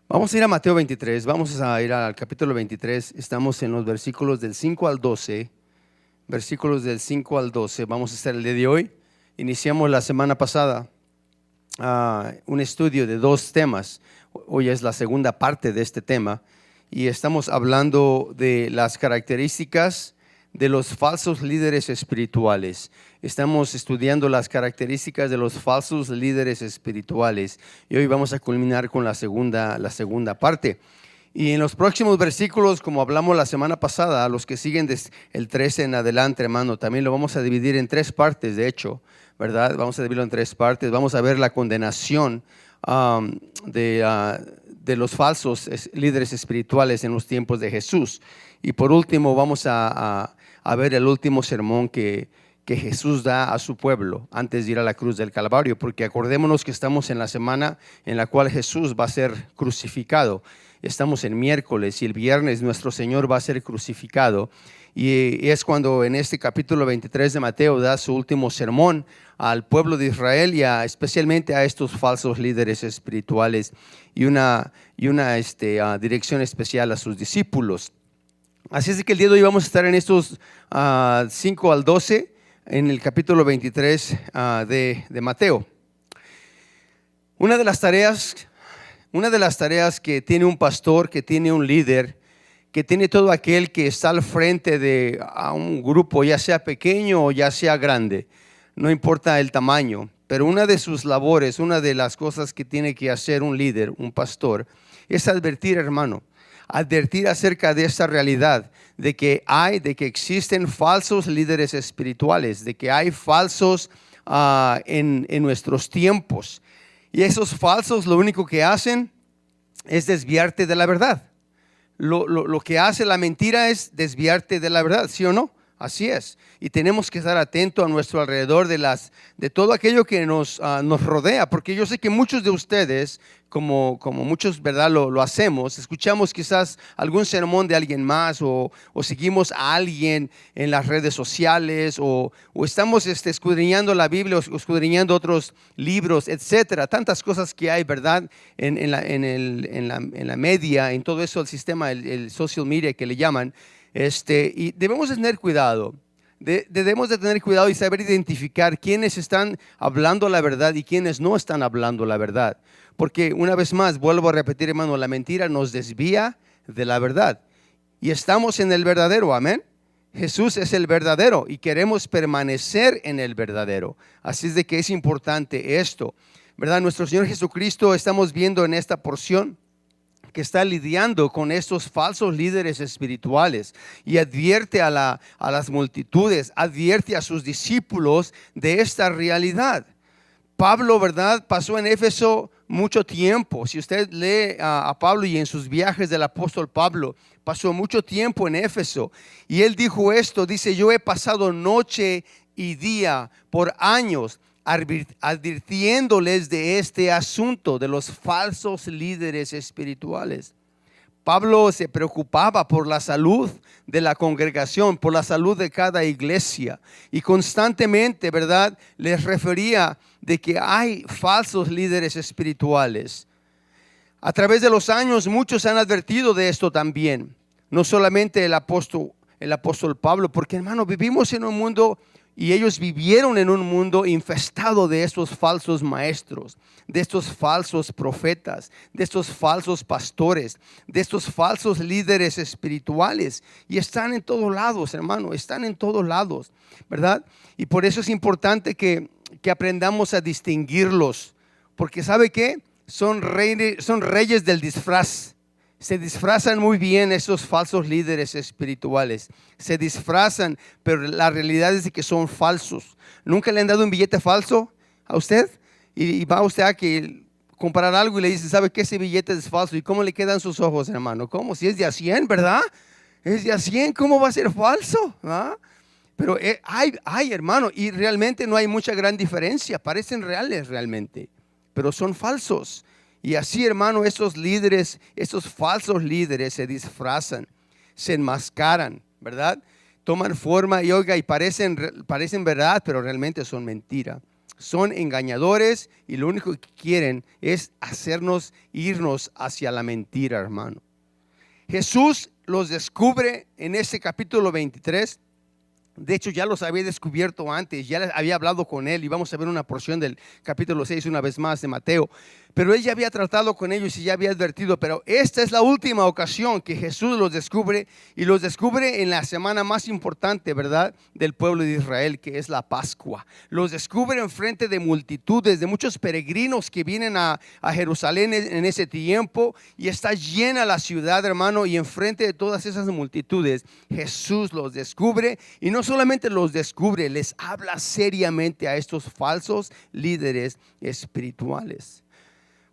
Vamos a ir a Mateo 23, vamos a ir al capítulo 23, estamos en los versículos del 5 al 12, versículos del 5 al 12, vamos a estar el día de hoy. Iniciamos la semana pasada un estudio de dos temas, hoy es la segunda parte de este tema y estamos hablando de las características de los falsos líderes espirituales. Estamos estudiando las características de los falsos líderes espirituales y hoy vamos a culminar con la segunda parte. Y en los próximos versículos, como hablamos la semana pasada, los que siguen desde el 13 en adelante, hermano, también lo vamos a dividir en tres partes, de hecho, ¿verdad? Vamos a dividirlo en tres partes. Vamos a ver la condenación de los falsos líderes espirituales en los tiempos de Jesús. Y por último, vamos a ver el último sermón que Jesús da a su pueblo antes de ir a la cruz del Calvario, porque acordémonos que estamos en la semana en la cual Jesús va a ser crucificado. Estamos en miércoles y el viernes nuestro Señor va a ser crucificado. Y es cuando en este capítulo 23 de Mateo da su último sermón al pueblo de Israel y especialmente a estos falsos líderes espirituales y una dirección especial a sus discípulos. Así es que el día de hoy vamos a estar en estos 5 al 12 en el capítulo 23 de Mateo. Una de las tareas que tiene un pastor, que tiene un líder, que tiene todo aquel que está al frente de un grupo, ya sea pequeño o ya sea grande, no importa el tamaño, pero una de sus labores, una de las cosas que tiene que hacer un líder, un pastor, es advertir, hermano, advertir acerca de esta realidad, de que existen falsos líderes espirituales, de que hay falsos en nuestros tiempos. Y esos falsos lo único que hacen es desviarte de la verdad. Lo que hace la mentira es desviarte de la verdad, ¿sí o no? Así es. Y tenemos que estar atentos a nuestro alrededor de todo aquello que nos rodea, porque yo sé que muchos de ustedes, como muchos, ¿verdad? Lo hacemos, escuchamos quizás algún sermón de alguien más o seguimos a alguien en las redes sociales o estamos escudriñando la Biblia o escudriñando otros libros, etcétera. Tantas cosas que hay, ¿verdad? En la media, en todo eso, el sistema, el social media que le llaman. Y debemos de tener cuidado, debemos de tener cuidado y saber identificar quiénes están hablando la verdad y quiénes no están hablando la verdad. Porque una vez más, vuelvo a repetir, hermano, la mentira nos desvía de la verdad. Y estamos en el verdadero, amén. Jesús es el verdadero y queremos permanecer en el verdadero. Así es de que es importante esto, ¿verdad? Nuestro Señor Jesucristo, estamos viendo en esta porción que está lidiando con estos falsos líderes espirituales y advierte a las multitudes, advierte a sus discípulos de esta realidad. Pablo, ¿verdad? Pasó en Éfeso mucho tiempo. Si usted lee a Pablo y en sus viajes del apóstol Pablo, pasó mucho tiempo en Éfeso. Y él dijo esto, dice, yo he pasado noche y día por años advirtiéndoles de este asunto de los falsos líderes espirituales. Pablo se preocupaba por la salud de la congregación, por la salud de cada iglesia y constantemente, ¿verdad?, les refería de que hay falsos líderes espirituales. A través de los años muchos han advertido de esto también, no solamente el apóstol Pablo, porque hermano, vivimos en un mundo y ellos vivieron en un mundo infestado de estos falsos maestros, de estos falsos profetas, de estos falsos pastores, de estos falsos líderes espirituales. Y están en todos lados, hermano, están en todos lados, ¿verdad? Y por eso es importante que aprendamos a distinguirlos, porque ¿sabe qué? Son reyes del disfraz. Se disfrazan muy bien esos falsos líderes espirituales. Se disfrazan, pero la realidad es que son falsos. ¿Nunca le han dado un billete falso a usted? Y va usted a comprar algo y le dice, ¿sabe qué? Ese billete es falso. ¿Y cómo le quedan sus ojos, hermano? ¿Cómo? Si es de a 100, ¿verdad? Es de a 100, ¿cómo va a ser falso? ¿Ah? Pero hay, hermano, y realmente no hay mucha gran diferencia. Parecen reales realmente, pero son falsos. Y así, hermano, estos líderes, estos falsos líderes se disfrazan, se enmascaran, ¿verdad? Toman forma y parecen verdad, pero realmente son mentira. son engañadores y lo único que quieren es hacernos irnos hacia la mentira, hermano. Jesús los descubre en este capítulo 23. De hecho, ya los había descubierto antes, ya había hablado con él, y vamos a ver una porción del capítulo 6 una vez más de Mateo. Pero él ya había tratado con ellos y ya había advertido, pero esta es la última ocasión que Jesús los descubre, y los descubre en la semana más importante, ¿verdad?, del pueblo de Israel, que es la Pascua. Los descubre en frente de multitudes, de muchos peregrinos que vienen a Jerusalén en ese tiempo, y está llena la ciudad, hermano, y en frente de todas esas multitudes, Jesús los descubre, y no solamente los descubre, les habla seriamente a estos falsos líderes espirituales.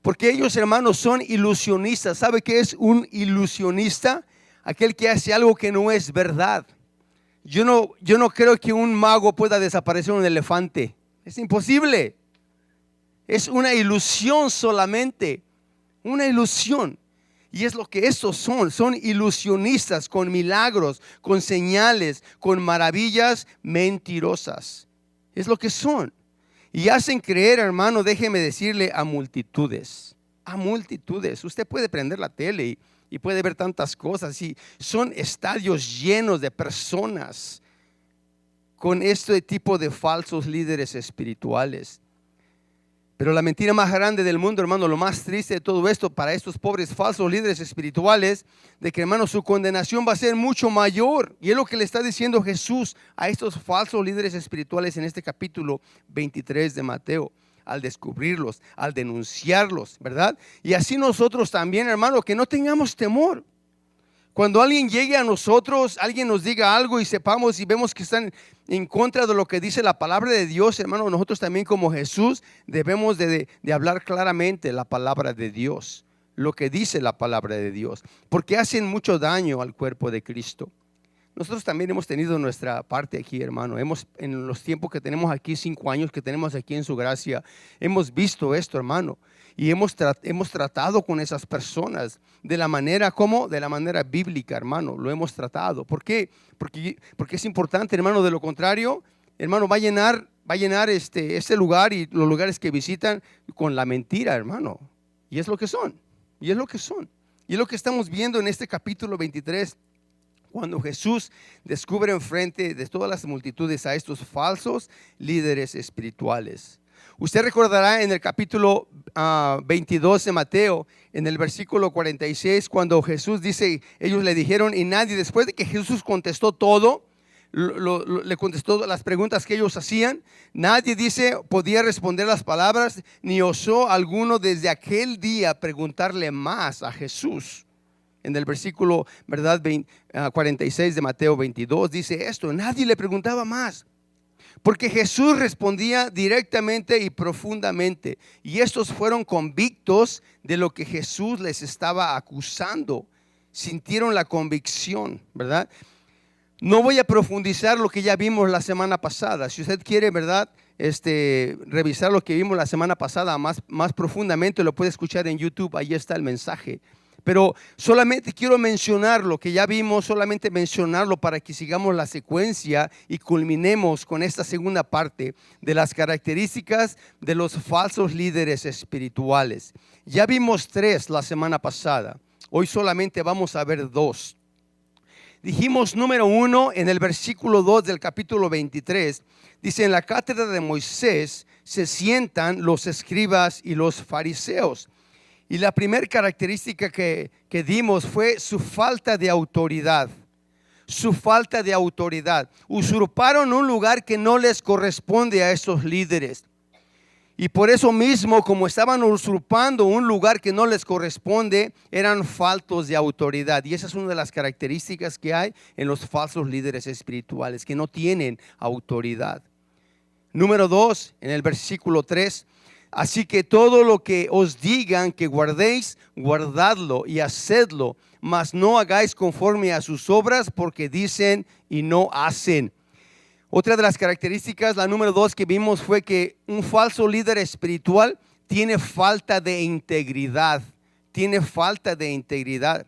Porque ellos, hermanos, son ilusionistas. ¿Sabe qué es un ilusionista? Aquel que hace algo que no es verdad. Yo no creo que un mago pueda desaparecer un elefante. Es imposible. Es una ilusión solamente. Una ilusión. Y es lo que estos son. Son ilusionistas con milagros, con señales, con maravillas mentirosas. Es lo que son. Y hacen creer, hermano, déjeme decirle, a multitudes. A multitudes. Usted puede prender la tele y puede ver tantas cosas. Y son estadios llenos de personas con este tipo de falsos líderes espirituales. Pero la mentira más grande del mundo, hermano, lo más triste de todo esto para estos pobres falsos líderes espirituales, de que, hermano, su condenación va a ser mucho mayor. Y es lo que le está diciendo Jesús a estos falsos líderes espirituales en este capítulo 23 de Mateo, al descubrirlos, al denunciarlos, ¿verdad? Y así nosotros también, hermano, que no tengamos temor. Cuando alguien llegue a nosotros, alguien nos diga algo y sepamos y vemos que están en contra de lo que dice la palabra de Dios, hermano, nosotros también como Jesús debemos de hablar claramente la palabra de Dios, lo que dice la palabra de Dios, porque hacen mucho daño al cuerpo de Cristo. Nosotros también hemos tenido nuestra parte aquí, hermano. En los tiempos que tenemos aquí, 5 años que tenemos aquí en su gracia, hemos visto esto, hermano. Y hemos tratado con esas personas de la manera, ¿cómo? De la manera bíblica, hermano. Lo hemos tratado. ¿Por qué? Porque es importante, hermano. De lo contrario, hermano, va a llenar este lugar y los lugares que visitan con la mentira, hermano. Y es lo que son. Y es lo que son. Y es lo que estamos viendo en este capítulo 23. Cuando Jesús descubre enfrente de todas las multitudes a estos falsos líderes espirituales. Usted recordará en el capítulo 22 de Mateo, en el versículo 46, cuando Jesús dice, ellos le dijeron, y nadie, después de que Jesús contestó todo, le contestó las preguntas que ellos hacían, nadie, dice, podía responder las palabras, ni osó alguno desde aquel día preguntarle más a Jesús. En el versículo, ¿verdad? 46 de Mateo 22 dice esto, nadie le preguntaba más. Porque Jesús respondía directamente y profundamente. Y estos fueron convictos de lo que Jesús les estaba acusando. Sintieron la convicción, ¿verdad? No voy a profundizar lo que ya vimos la semana pasada. Si usted quiere, ¿verdad?, revisar lo que vimos la semana pasada más profundamente, lo puede escuchar en YouTube. Ahí está el mensaje. Pero solamente quiero mencionar lo que ya vimos, solamente mencionarlo para que sigamos la secuencia y culminemos con esta segunda parte de las características de los falsos líderes espirituales. Ya vimos 3 la semana pasada, hoy solamente vamos a ver 2. Dijimos número 1 en el versículo 2 del capítulo 23, dice: en la cátedra de Moisés se sientan los escribas y los fariseos. Y la primera característica que dimos fue su falta de autoridad. Su falta de autoridad. Usurparon un lugar que no les corresponde a esos líderes. Y por eso mismo, como estaban usurpando un lugar que no les corresponde, eran faltos de autoridad. Y esa es una de las características que hay en los falsos líderes espirituales, que no tienen autoridad. Número 2, en el versículo 3. Así que todo lo que os digan que guardéis, guardadlo y hacedlo, mas no hagáis conforme a sus obras, porque dicen y no hacen. Otra de las características, la número 2 que vimos, fue que un falso líder espiritual tiene falta de integridad. Tiene falta de integridad.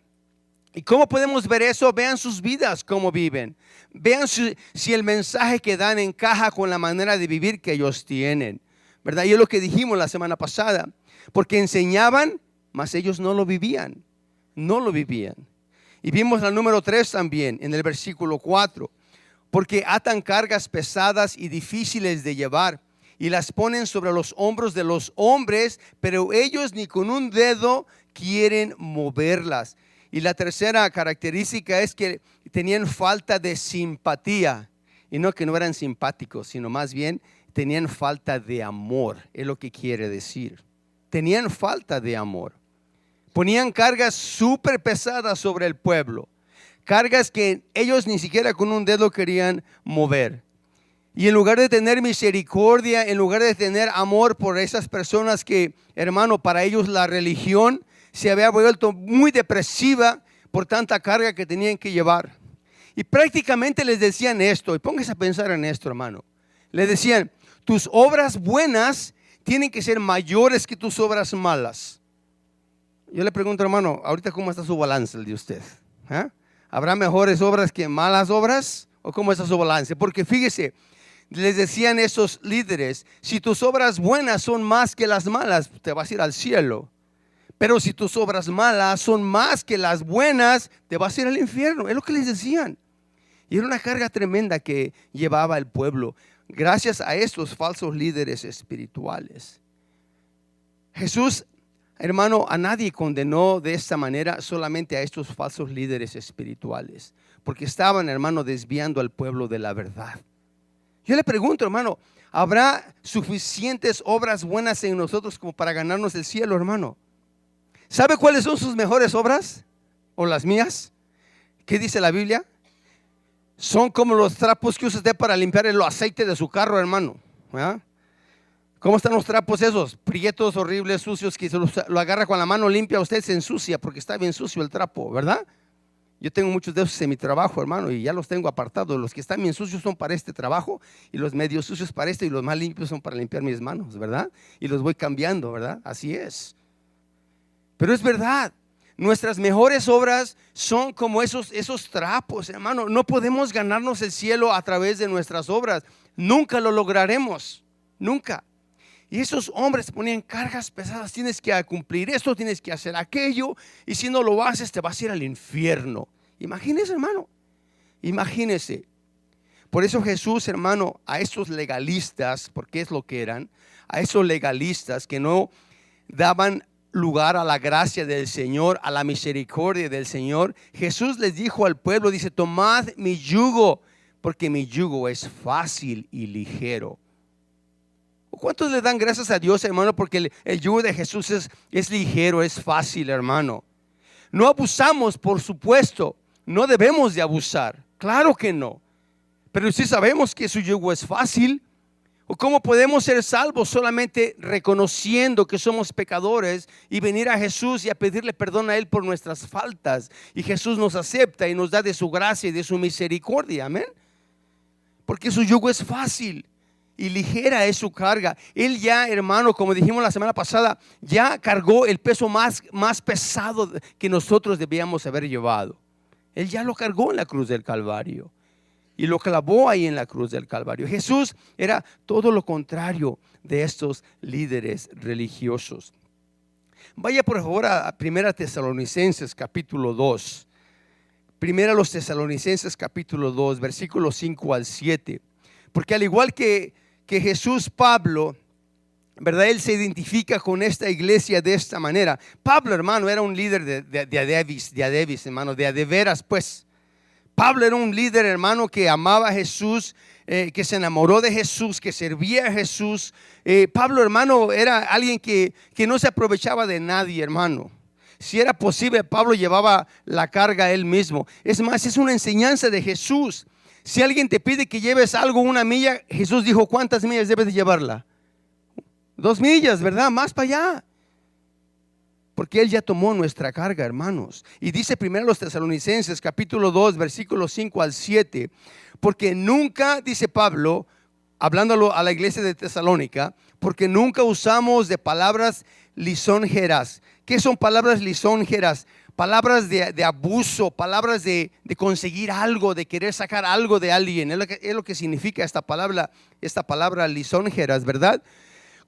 ¿Y cómo podemos ver eso? Vean sus vidas, cómo viven. Vean si el mensaje que dan encaja con la manera de vivir que ellos tienen. ¿verdad? Y es lo que dijimos la semana pasada, porque enseñaban, mas ellos no lo vivían, no lo vivían. Y vimos la número 3 también, en el versículo 4, porque atan cargas pesadas y difíciles de llevar, y las ponen sobre los hombros de los hombres, pero ellos ni con un dedo quieren moverlas. Y la tercera característica es que tenían falta de simpatía. Y no que no eran simpáticos, sino más bien tenían falta de amor. Es lo que quiere decir. Tenían falta de amor. Ponían cargas súper pesadas sobre el pueblo. Cargas que ellos ni siquiera con un dedo querían mover. Y en lugar de tener misericordia, en lugar de tener amor por esas personas que, hermano, para ellos la religión se había vuelto muy depresiva por tanta carga que tenían que llevar. Y prácticamente les decían esto, y póngase a pensar en esto, hermano. Les decían, tus obras buenas tienen que ser mayores que tus obras malas. Yo le pregunto, hermano, ahorita ¿cómo está su balance el de usted? ¿Habrá mejores obras que malas obras? ¿O cómo está su balance? Porque fíjese, les decían esos líderes, si tus obras buenas son más que las malas, te vas a ir al cielo. Pero si tus obras malas son más que las buenas, te vas a ir al infierno. Es lo que les decían. Y era una carga tremenda que llevaba el pueblo, gracias a estos falsos líderes espirituales. Jesús, hermano, a nadie condenó de esta manera, solamente a estos falsos líderes espirituales, porque estaban, hermano, desviando al pueblo de la verdad. Yo le pregunto, hermano, ¿habrá suficientes obras buenas en nosotros como para ganarnos el cielo, hermano? ¿Sabe cuáles son sus mejores obras? ¿O las mías? ¿Qué dice la Biblia? Son como los trapos que usa usted para limpiar el aceite de su carro, hermano. ¿Cómo están los trapos esos? Prietos, horribles, sucios, que se lo agarra con la mano limpia, usted se ensucia porque está bien sucio el trapo, ¿verdad? Yo tengo muchos de esos en mi trabajo, hermano, y ya los tengo apartados. Los que están bien sucios son para este trabajo, y los medio sucios para este, y los más limpios son para limpiar mis manos, ¿verdad? Y los voy cambiando, ¿verdad? Así es. Pero es verdad, nuestras mejores obras son como esos trapos, hermano. No podemos ganarnos el cielo a través de nuestras obras. Nunca lo lograremos, nunca. Y esos hombres ponían cargas pesadas. Tienes que cumplir esto, tienes que hacer aquello, y si no lo haces te vas a ir al infierno. Imagínese, hermano, imagínese. Por eso Jesús, hermano, a esos legalistas, porque es lo que eran, a esos legalistas que no daban lugar a la gracia del Señor, a la misericordia del Señor, Jesús les dijo al pueblo, dice, tomad mi yugo, porque mi yugo es fácil y ligero. ¿Cuántos le dan gracias a Dios, hermano? Porque el yugo de Jesús es ligero, es fácil, hermano. No abusamos, por supuesto, no debemos de abusar, claro que no. Pero si sabemos que su yugo es fácil, ¿o cómo podemos ser salvos? Solamente reconociendo que somos pecadores y venir a Jesús y a pedirle perdón a Él por nuestras faltas. Y Jesús nos acepta y nos da de su gracia y de su misericordia, amén. Porque su yugo es fácil y ligera es su carga. Él ya, hermano, como dijimos la semana pasada, ya cargó el peso más pesado que nosotros debíamos haber llevado. Él ya lo cargó en la cruz del Calvario y lo clavó ahí en la cruz del Calvario. Jesús era todo lo contrario de estos líderes religiosos. Vaya por favor a 1 Tesalonicenses capítulo 2. 1 Tesalonicenses capítulo 2, versículos 5 al 7. Porque al igual que Jesús, Pablo, ¿verdad? Él se identifica con esta iglesia de esta manera. Pablo, hermano, era un líder de adevis, hermano, de adeveras, pues. Pablo era un líder, hermano, que amaba a Jesús, que se enamoró de Jesús, que servía a Jesús. Pablo, hermano, era alguien que no se aprovechaba de nadie, hermano. Si era posible, Pablo llevaba la carga él mismo. Es más, es una enseñanza de Jesús. Si alguien te pide que lleves algo 1 milla, Jesús dijo, ¿cuántas millas debes de llevarla? 2 millas, ¿verdad? Más para allá. Porque Él ya tomó nuestra carga, hermanos. Y dice primero los Tesalonicenses, capítulo 2, versículos 5 al 7. Porque nunca, dice Pablo, hablándolo a la iglesia de Tesalónica, porque nunca usamos de palabras lisonjeras. ¿Qué son palabras lisonjeras? Palabras de abuso, palabras de conseguir algo, de querer sacar algo de alguien. Es lo que significa esta palabra lisonjeras, ¿verdad?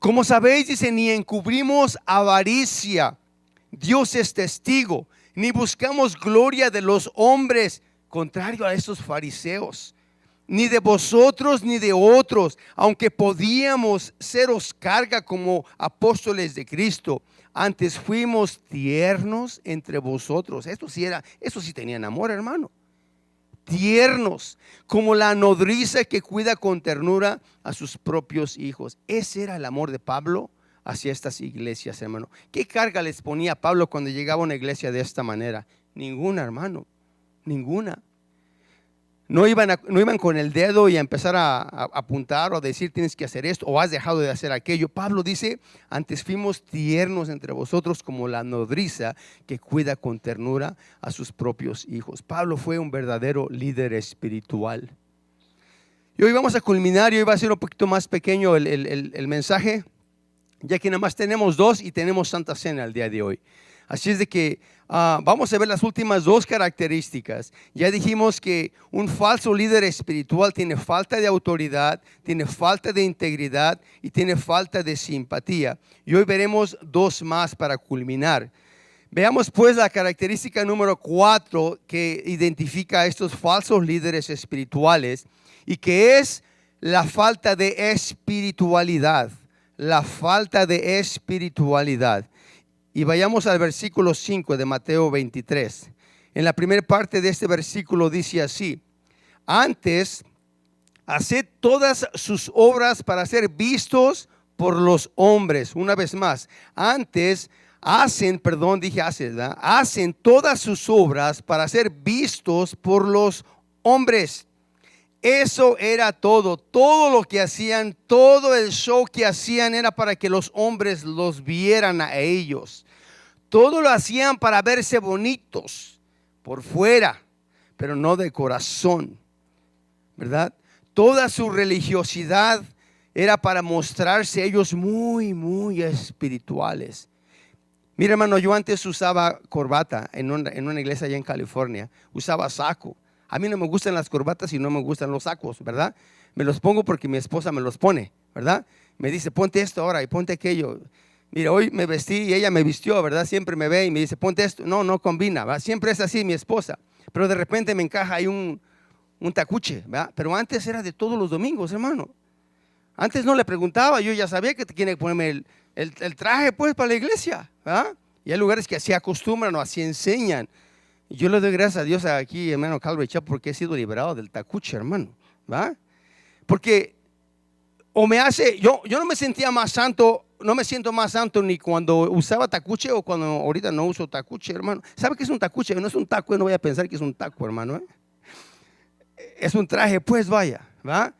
Como sabéis, dice, ni encubrimos avaricia. Dios es testigo. Ni buscamos gloria de los hombres, contrario a estos fariseos, ni de vosotros ni de otros, aunque podíamos seros carga como apóstoles de Cristo. Antes fuimos tiernos entre vosotros. Eso sí tenían amor, hermano. Tiernos, como la nodriza que cuida con ternura a sus propios hijos. Ese era el amor de Pablo hacia estas iglesias, hermano. ¿Qué carga les ponía Pablo cuando llegaba a una iglesia de esta manera? Ninguna, hermano, ninguna. No iban con el dedo y a empezar a apuntar o a decir tienes que hacer esto o has dejado de hacer aquello. Pablo dice, antes fuimos tiernos entre vosotros como la nodriza que cuida con ternura a sus propios hijos. Pablo fue un verdadero líder espiritual. Y hoy vamos a culminar y hoy va a ser un poquito más pequeño el mensaje, ya que nada más tenemos 2 y tenemos Santa Cena el día de hoy. Así es de que vamos a ver las últimas 2 características. Ya dijimos que un falso líder espiritual tiene falta de autoridad, tiene falta de integridad y tiene falta de simpatía. Y hoy veremos 2 más para culminar. Veamos pues la característica número 4 que identifica a estos falsos líderes espirituales y que es la falta de espiritualidad. La falta de espiritualidad. Y vayamos al versículo 5 de Mateo 23. En la primera parte de este versículo dice así: antes, haced todas sus obras para ser vistos por los hombres. Una vez más, antes hacen todas sus obras para ser vistos por los hombres. Eso era todo lo que hacían, todo el show que hacían era para que los hombres los vieran a ellos. Todo lo hacían para verse bonitos por fuera, pero no de corazón, ¿verdad? Toda su religiosidad era para mostrarse ellos muy, muy espirituales. Mira, hermano, yo antes usaba corbata en una iglesia allá en California, usaba saco. A mí no me gustan las corbatas y no me gustan los sacos, ¿verdad? Me los pongo porque mi esposa me los pone, ¿verdad? Me dice, ponte esto ahora y ponte aquello. Mira, hoy me vestí y ella me vistió, ¿verdad? Siempre me ve y me dice, ponte esto. No combina, ¿verdad? Siempre es así mi esposa. Pero de repente me encaja ahí un tacuche, ¿verdad? Pero antes era de todos los domingos, hermano. Antes no le preguntaba, yo ya sabía que tiene que ponerme el traje pues para la iglesia, ¿verdad? Y hay lugares que así acostumbran o así enseñan. Y yo le doy gracias a Dios aquí, hermano Calvary Chapel, porque he sido liberado del tacuche, hermano, ¿va? Porque yo no me sentía más santo, no me siento más santo ni cuando usaba tacuche o cuando ahorita no uso tacuche, hermano. ¿Sabe qué es un tacuche? No es un taco, no voy a pensar que es un taco, hermano, ¿eh? Es un traje, pues vaya, ¿va?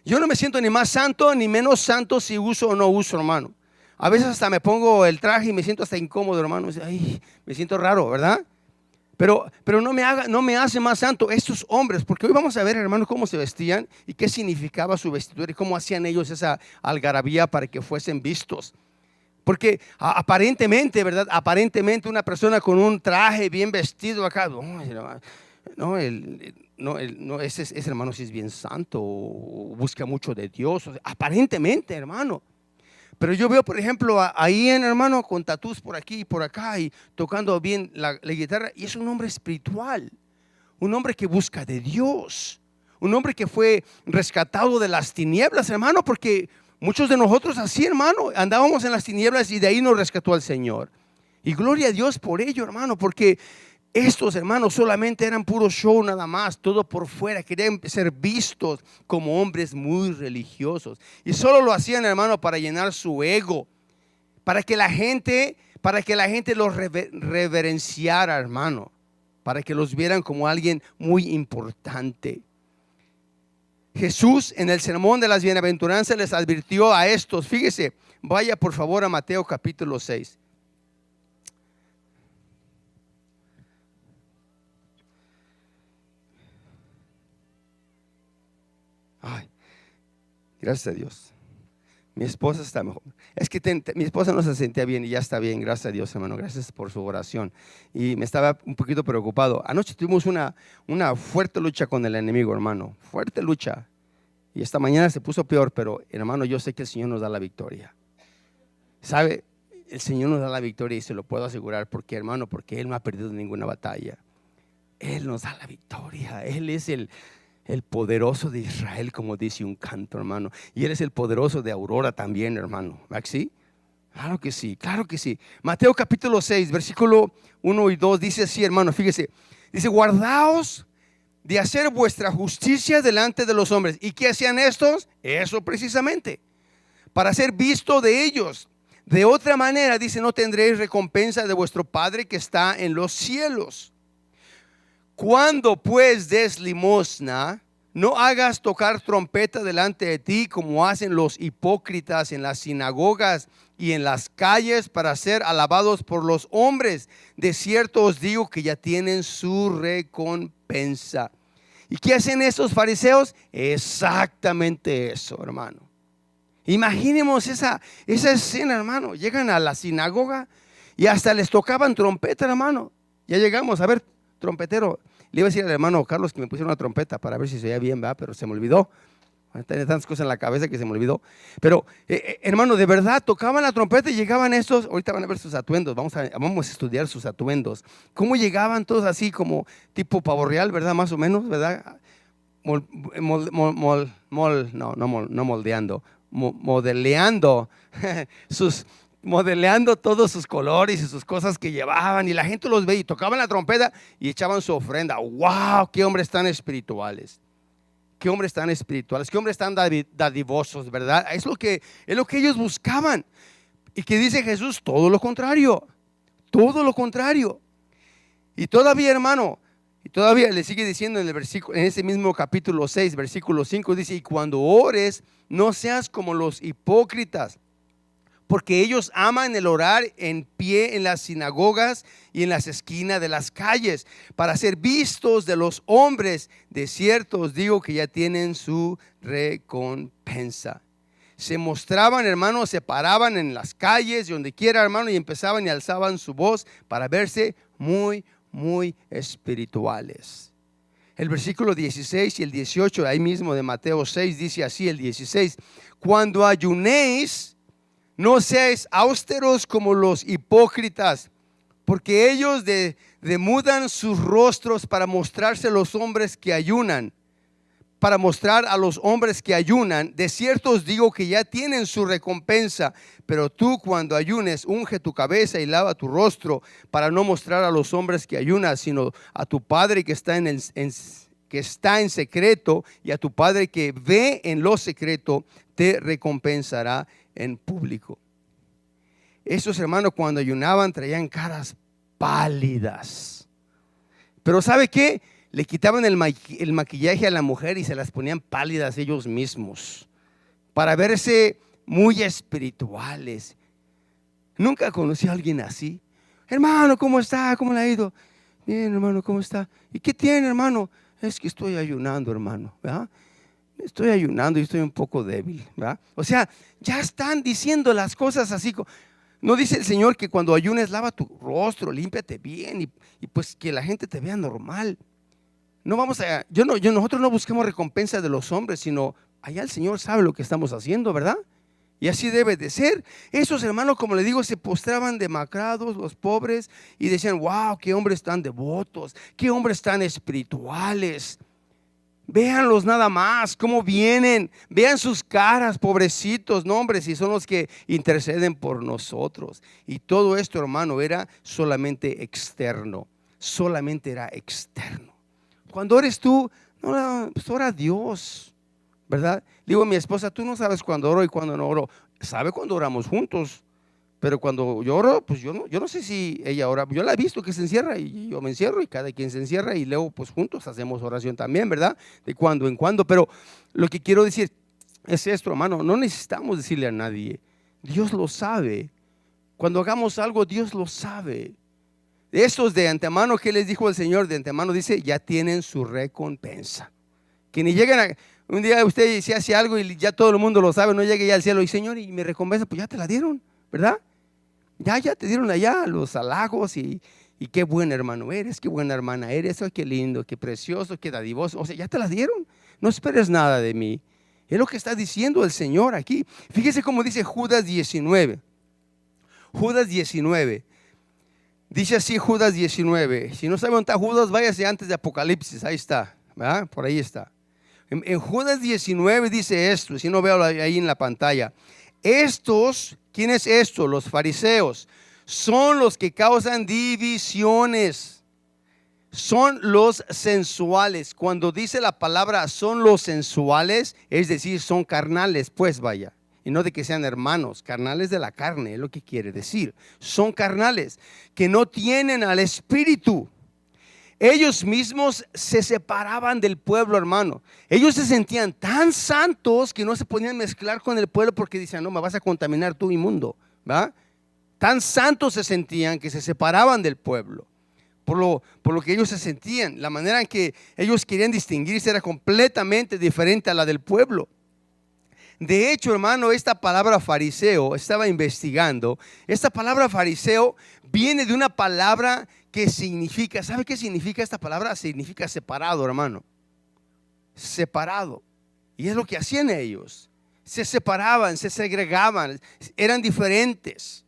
Yo no me siento ni más santo ni menos santo si uso o no uso, hermano. A veces hasta me pongo el traje y me siento hasta incómodo, hermano. Ay, me siento raro, ¿verdad? Pero no me hace más santo estos hombres, porque hoy vamos a ver, hermanos, cómo se vestían y qué significaba su vestidura y cómo hacían ellos esa algarabía para que fuesen vistos. Porque aparentemente, ¿verdad? Aparentemente una persona con un traje bien vestido acá, ese hermano sí es bien santo, o busca mucho de Dios, aparentemente, hermano. Pero yo veo, por ejemplo, ahí en hermano con tatús por aquí y por acá y tocando bien la guitarra. Y es un hombre espiritual, un hombre que busca de Dios, un hombre que fue rescatado de las tinieblas, hermano, porque muchos de nosotros así, hermano, andábamos en las tinieblas y de ahí nos rescató el Señor. Y gloria a Dios por ello, hermano, porque estos hermanos solamente eran puro show nada más, todo por fuera, querían ser vistos como hombres muy religiosos. Y solo lo hacían, hermano, para llenar su ego, para que la gente los reverenciara, hermano, para que los vieran como alguien muy importante. Jesús en el sermón de las bienaventuranzas les advirtió a estos, fíjese, vaya por favor a Mateo capítulo 6. Ay, gracias a Dios. Mi esposa está mejor. Es que mi esposa no se sentía bien y ya está bien, gracias a Dios, hermano. Gracias por su oración. Y me estaba un poquito preocupado. Anoche tuvimos una fuerte lucha con el enemigo, hermano. Fuerte lucha. Y esta mañana se puso peor, pero hermano, yo sé que el Señor nos da la victoria. ¿Sabe? El Señor nos da la victoria y se lo puedo asegurar. Porque, hermano, porque Él no ha perdido ninguna batalla. Él nos da la victoria. Él es el poderoso de Israel, como dice un canto, hermano. Y Él es el poderoso de Aurora también, hermano. ¿Verdad que sí? Claro que sí, claro que sí. Mateo capítulo 6, versículo 1 y 2 dice así, hermano, fíjese. Dice, guardaos de hacer vuestra justicia delante de los hombres. ¿Y qué hacían estos? Eso precisamente, para ser visto de ellos. De otra manera, dice, no tendréis recompensa de vuestro Padre que está en los cielos. Cuando pues des limosna, no hagas tocar trompeta delante de ti como hacen los hipócritas en las sinagogas y en las calles para ser alabados por los hombres. De cierto os digo que ya tienen su recompensa. ¿Y qué hacen estos fariseos? Exactamente eso, hermano. Imaginemos esa escena, hermano. Llegan a la sinagoga y hasta les tocaban trompeta, hermano. Ya llegamos, a ver, trompetero. Le iba a decir al hermano Carlos que me pusiera una trompeta para ver si se oía bien, ¿verdad? Pero se me olvidó. Tenía tantas cosas en la cabeza que se me olvidó. Pero, hermano, de verdad, tocaban la trompeta y llegaban estos. Ahorita van a ver sus atuendos. Vamos a estudiar sus atuendos. Cómo llegaban todos así como tipo pavo real, ¿verdad? Más o menos, ¿verdad? Modeleando modeleando todos sus colores y sus cosas que llevaban, y la gente los veía y tocaban la trompeta y echaban su ofrenda. ¡Wow! ¡Qué hombres tan espirituales! ¡Qué hombres tan espirituales! ¡Qué hombres tan dadivosos! ¿Verdad? Es lo que ellos buscaban. Y que dice Jesús, todo lo contrario. Todo lo contrario. Y todavía, hermano, y todavía le sigue diciendo en el versículo, en ese mismo capítulo 6, versículo 5, dice, y cuando ores, no seas como los hipócritas, porque ellos aman el orar en pie en las sinagogas y en las esquinas de las calles, para ser vistos de los hombres. De cierto os digo que ya tienen su recompensa. Se mostraban, hermanos, se paraban en las calles y donde quiera, hermano, y empezaban y alzaban su voz para verse muy, muy espirituales. El versículo 16 y el 18, ahí mismo de Mateo 6, dice así el 16: cuando ayunéis, no seáis austeros como los hipócritas, porque ellos demudan sus rostros para mostrarse a los hombres que ayunan. Para mostrar a los hombres que ayunan. De cierto os digo que ya tienen su recompensa. Pero tú, cuando ayunes, unge tu cabeza y lava tu rostro, para no mostrar a los hombres que ayunas, sino a tu Padre que está en secreto, y a tu Padre que ve en lo secreto te recompensará en público. Esos hermanos, cuando ayunaban, traían caras pálidas. Pero ¿sabe qué? Le quitaban el maquillaje a la mujer y se las ponían pálidas ellos mismos, para verse muy espirituales. Nunca conocí a alguien así. Hermano, ¿cómo está? ¿Cómo le ha ido? Bien, hermano, ¿cómo está? ¿Y qué tiene, hermano? Es que estoy ayunando, hermano, ¿verdad? Estoy ayunando y estoy un poco débil, ¿verdad? O sea, ya están diciendo las cosas así. No dice el Señor que cuando ayunes lava tu rostro, límpiate bien y pues que la gente te vea normal. No vamos a, nosotros no buscamos recompensa de los hombres, sino allá el Señor sabe lo que estamos haciendo, ¿verdad? Y así debe de ser. Esos hermanos, como le digo, se postraban demacrados, los pobres, y decían, wow, qué hombres tan devotos, qué hombres tan espirituales. Véanlos nada más, cómo vienen, vean sus caras, pobrecitos, no, hombre, si son los que interceden por nosotros. Y todo esto, hermano, era solamente externo, solamente era externo. Cuando ores tú, no, pues ora a Dios, ¿verdad? Digo a mi esposa, tú no sabes cuándo oro y cuándo no oro. Sabe cuando oramos juntos, pero cuando yo oro, pues yo no sé si ella ora. Yo la he visto que se encierra y yo me encierro y cada quien se encierra y luego pues juntos hacemos oración también, ¿verdad? De cuando en cuando. Pero lo que quiero decir es esto, hermano, no necesitamos decirle a nadie. Dios lo sabe. Cuando hagamos algo, Dios lo sabe. Estos de antemano, ¿qué les dijo el Señor? De antemano dice, ya tienen su recompensa. Que ni lleguen a, un día usted se hace algo y ya todo el mundo lo sabe, no llegue ya al cielo y Señor, y mi recompensa, pues ya te la dieron, ¿verdad? Ya te dieron allá los halagos y qué buen hermano eres, qué buena hermana eres, oh, qué lindo, qué precioso, qué dadivoso. O sea, ya te la dieron, no esperes nada de mí. Es lo que está diciendo el Señor aquí. Fíjese cómo dice Judas 19. Judas 19. Dice así Judas 19. Si no sabe dónde está Judas, váyase antes de Apocalipsis. Ahí está, ¿verdad? Por ahí está. En Judas 19 dice esto, si no veo ahí en la pantalla. Estos, ¿quién es esto? Los fariseos. Son los que causan divisiones. Son los sensuales. Cuando dice la palabra son los sensuales, es decir, son carnales, pues vaya. Y no de que sean hermanos, carnales de la carne, es lo que quiere decir. Son carnales, que no tienen al Espíritu. Ellos mismos se separaban del pueblo, hermano. Ellos se sentían tan santos que no se podían mezclar con el pueblo porque decían, no, me vas a contaminar tú, inmundo, ¿va? Tan santos se sentían que se separaban del pueblo. Por lo que ellos se sentían, la manera en que ellos querían distinguirse era completamente diferente a la del pueblo. De hecho, hermano, esta palabra fariseo, estaba investigando, esta palabra fariseo viene de una palabra que significa, ¿sabe qué significa esta palabra? Significa separado, hermano. Separado. Y es lo que hacían ellos. Se separaban, se segregaban, eran diferentes.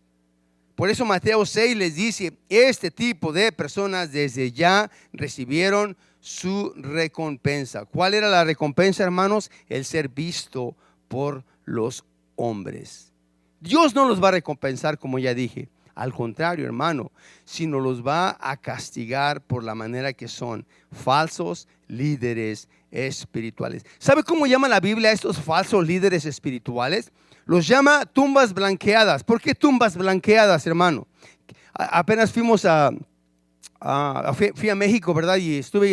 Por eso Mateo 6 les dice, este tipo de personas desde ya recibieron su recompensa. ¿Cuál era la recompensa, hermanos? El ser visto por los hombres. Dios no los va a recompensar, como ya dije. Al contrario, hermano, sino los va a castigar por la manera que son falsos líderes espirituales. ¿Sabe cómo llama la Biblia a estos falsos líderes espirituales? Los llama tumbas blanqueadas. ¿Por qué tumbas blanqueadas, hermano? Apenas fuimos fui a México, ¿verdad? Y estuve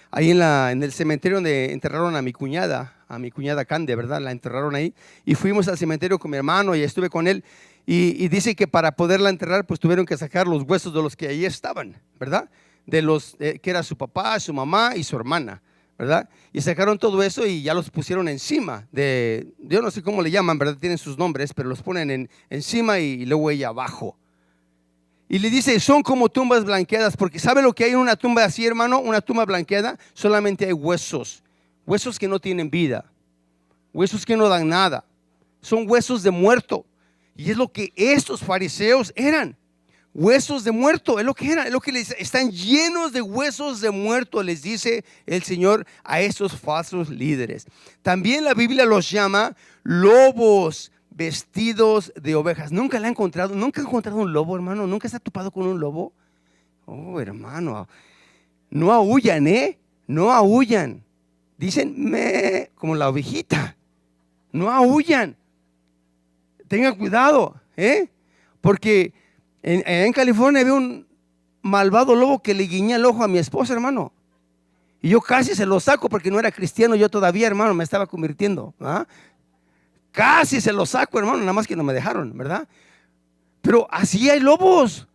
ahí en el cementerio donde enterraron a mi cuñada Cande, ¿verdad? La enterraron ahí. Y fuimos al cementerio con mi hermano y estuve con él. Y dice que para poderla enterrar, pues tuvieron que sacar los huesos de los que ahí estaban, ¿verdad? De los que era su papá, su mamá y su hermana, ¿verdad? Y sacaron todo eso y ya los pusieron encima yo no sé cómo le llaman, ¿verdad? Tienen sus nombres, pero los ponen encima y luego ella abajo. Y le dice, son como tumbas blanqueadas, porque ¿sabe lo que hay en una tumba así, hermano? Una tumba blanqueada, solamente hay huesos, huesos que no tienen vida, huesos que no dan nada, son huesos de muerto. Y es lo que estos fariseos eran, huesos de muerto, es lo que eran, es lo que les están llenos de huesos de muerto, les dice el Señor a estos falsos líderes. También la Biblia los llama lobos vestidos de ovejas. ¿Nunca ha encontrado un lobo, hermano? ¿Nunca se ha topado con un lobo? Oh, hermano, no aúllan, no aúllan. Dicen, me, como la ovejita, no aúllan. Tengan cuidado, porque en California había un malvado lobo que le guiña el ojo a mi esposa, hermano. Y yo casi se lo saco porque no era cristiano yo todavía, hermano, me estaba convirtiendo. Casi se lo saco, hermano, nada más que no me dejaron, ¿verdad? Pero así hay lobos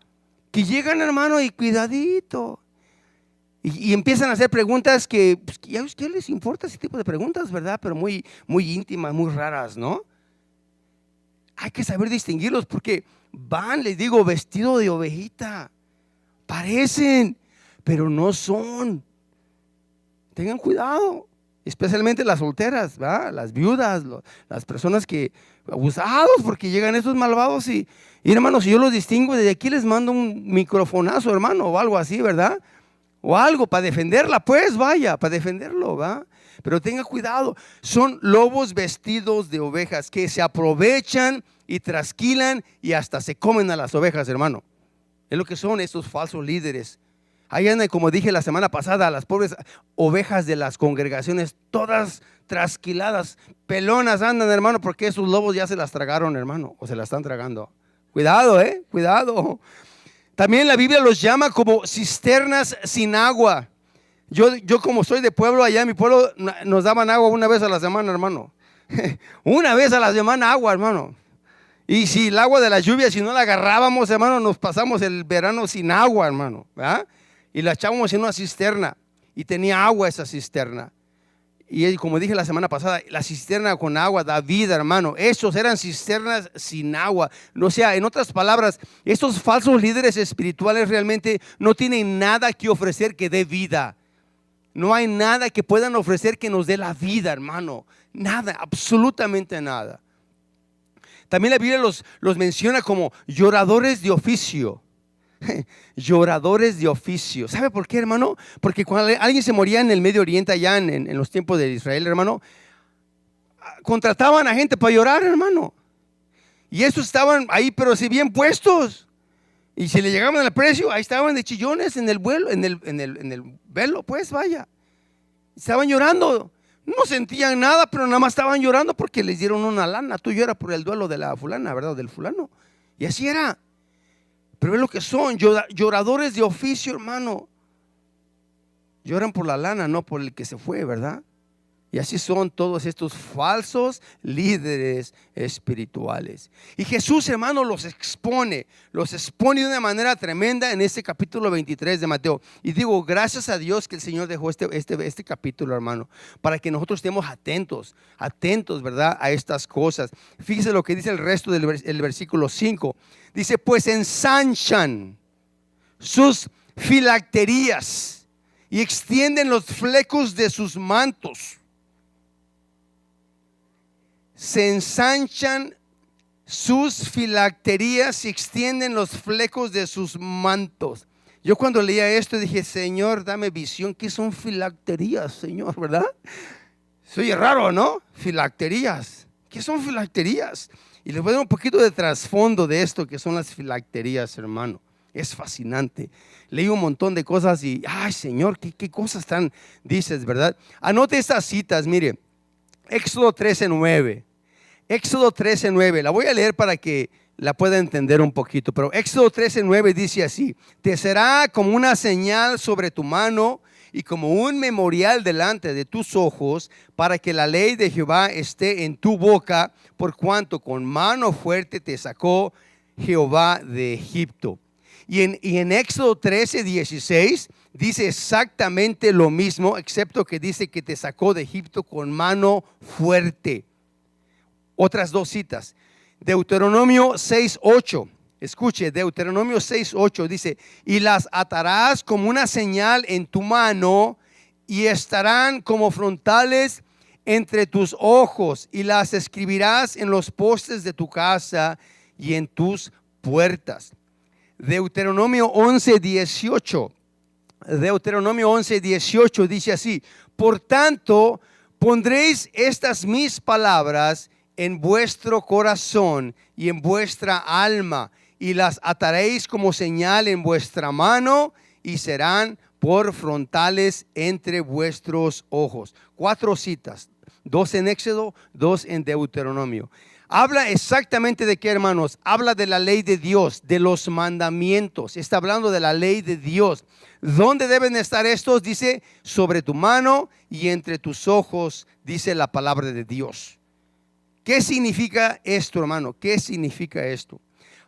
que llegan, hermano, y cuidadito. Y empiezan a hacer preguntas que, pues, ¿qué les importa ese tipo de preguntas, verdad? Pero muy, muy íntimas, muy raras, ¿no? Hay que saber distinguirlos porque van, les digo, vestido de ovejita. Parecen, pero no son. Tengan cuidado, especialmente las solteras, ¿verdad? Las viudas, las personas que abusados porque llegan estos malvados y hermanos, si yo los distingo, desde aquí les mando un microfonazo, hermano, o algo así, ¿verdad? O algo para defenderla, pues vaya, para defenderlo, ¿va? Pero tenga cuidado, son lobos vestidos de ovejas que se aprovechan y trasquilan y hasta se comen a las ovejas, hermano. Es lo que son estos falsos líderes. Ahí andan, como dije la semana pasada, las pobres ovejas de las congregaciones, todas trasquiladas, pelonas andan, hermano, porque esos lobos ya se las tragaron, hermano, o se las están tragando. Cuidado, cuidado. También la Biblia los llama como cisternas sin agua. Yo como soy de pueblo, allá en mi pueblo nos daban agua una vez a la semana, hermano. Una vez a la semana agua, hermano. Y si el agua de la lluvia, si no la agarrábamos, hermano, nos pasamos el verano sin agua, hermano, ¿verdad? Y la echábamos en una cisterna y tenía agua esa cisterna. Y como dije la semana pasada, la cisterna con agua da vida, hermano. Estos eran cisternas sin agua. O sea, en otras palabras, estos falsos líderes espirituales realmente no tienen nada que ofrecer que dé vida. No hay nada que puedan ofrecer que nos dé la vida, hermano. Nada, absolutamente nada. También la Biblia los menciona como lloradores de oficio. Lloradores de oficio. ¿Sabe por qué, hermano? Porque cuando alguien se moría en el Medio Oriente, allá en los tiempos de Israel, hermano, contrataban a gente para llorar, hermano. Y esos estaban ahí, pero si bien puestos. Y si le llegaban al precio, ahí estaban de chillones en el vuelo, en el velo, pues vaya. Estaban llorando. No sentían nada, pero nada más estaban llorando porque les dieron una lana. Tú lloras por el duelo de la fulana, ¿verdad? Del fulano. Y así era. Pero es lo que son, lloradores de oficio, hermano. Lloran por la lana, no por el que se fue, ¿verdad? Y así son todos estos falsos líderes espirituales. Y Jesús, hermano, los expone de una manera tremenda en este capítulo 23 de Mateo. Y digo, gracias a Dios que el Señor dejó este capítulo, hermano, para que nosotros estemos atentos, ¿verdad? A estas cosas. Fíjese lo que dice el resto del versículo 5. Dice, pues ensanchan sus filacterías y extienden los flecos de sus mantos. Se ensanchan sus filacterías y extienden los flecos de sus mantos. Yo cuando leía esto dije, Señor, dame visión. ¿Qué son filacterías, Señor? ¿Verdad? Soy raro, ¿no? Filacterías. ¿Qué son filacterías? Y les voy a dar un poquito de trasfondo de esto que son las filacterías, hermano. Es fascinante. Leí un montón de cosas y, ay, Señor, ¿qué cosas tan dices, verdad? Anote estas citas, mire. Éxodo 13:9. Éxodo 13:9. La voy a leer para que la pueda entender un poquito. Pero Éxodo 13:9 dice así: te será como una señal sobre tu mano y como un memorial delante de tus ojos, para que la ley de Jehová esté en tu boca, por cuanto con mano fuerte te sacó Jehová de Egipto. Y en Éxodo 13:16 dice exactamente lo mismo, excepto que dice que te sacó de Egipto con mano fuerte. Otras dos citas. Deuteronomio 6:8. Escuche, Deuteronomio 6:8 dice: y las atarás como una señal en tu mano y estarán como frontales entre tus ojos, y las escribirás en los postes de tu casa y en tus puertas. Deuteronomio 11:18. Deuteronomio 11:18 dice así: por tanto, pondréis estas mis palabras en vuestro corazón y en vuestra alma, y las ataréis como señal en vuestra mano, y serán por frontales entre vuestros ojos. 4 citas, 2 en Éxodo, 2 en Deuteronomio. Habla exactamente de qué, hermanos. Habla de la ley de Dios, de los mandamientos. Está hablando de la ley de Dios. ¿Dónde deben estar estos? Dice, sobre tu mano y entre tus ojos, dice la palabra de Dios. ¿Qué significa esto, hermano? ¿Qué significa esto?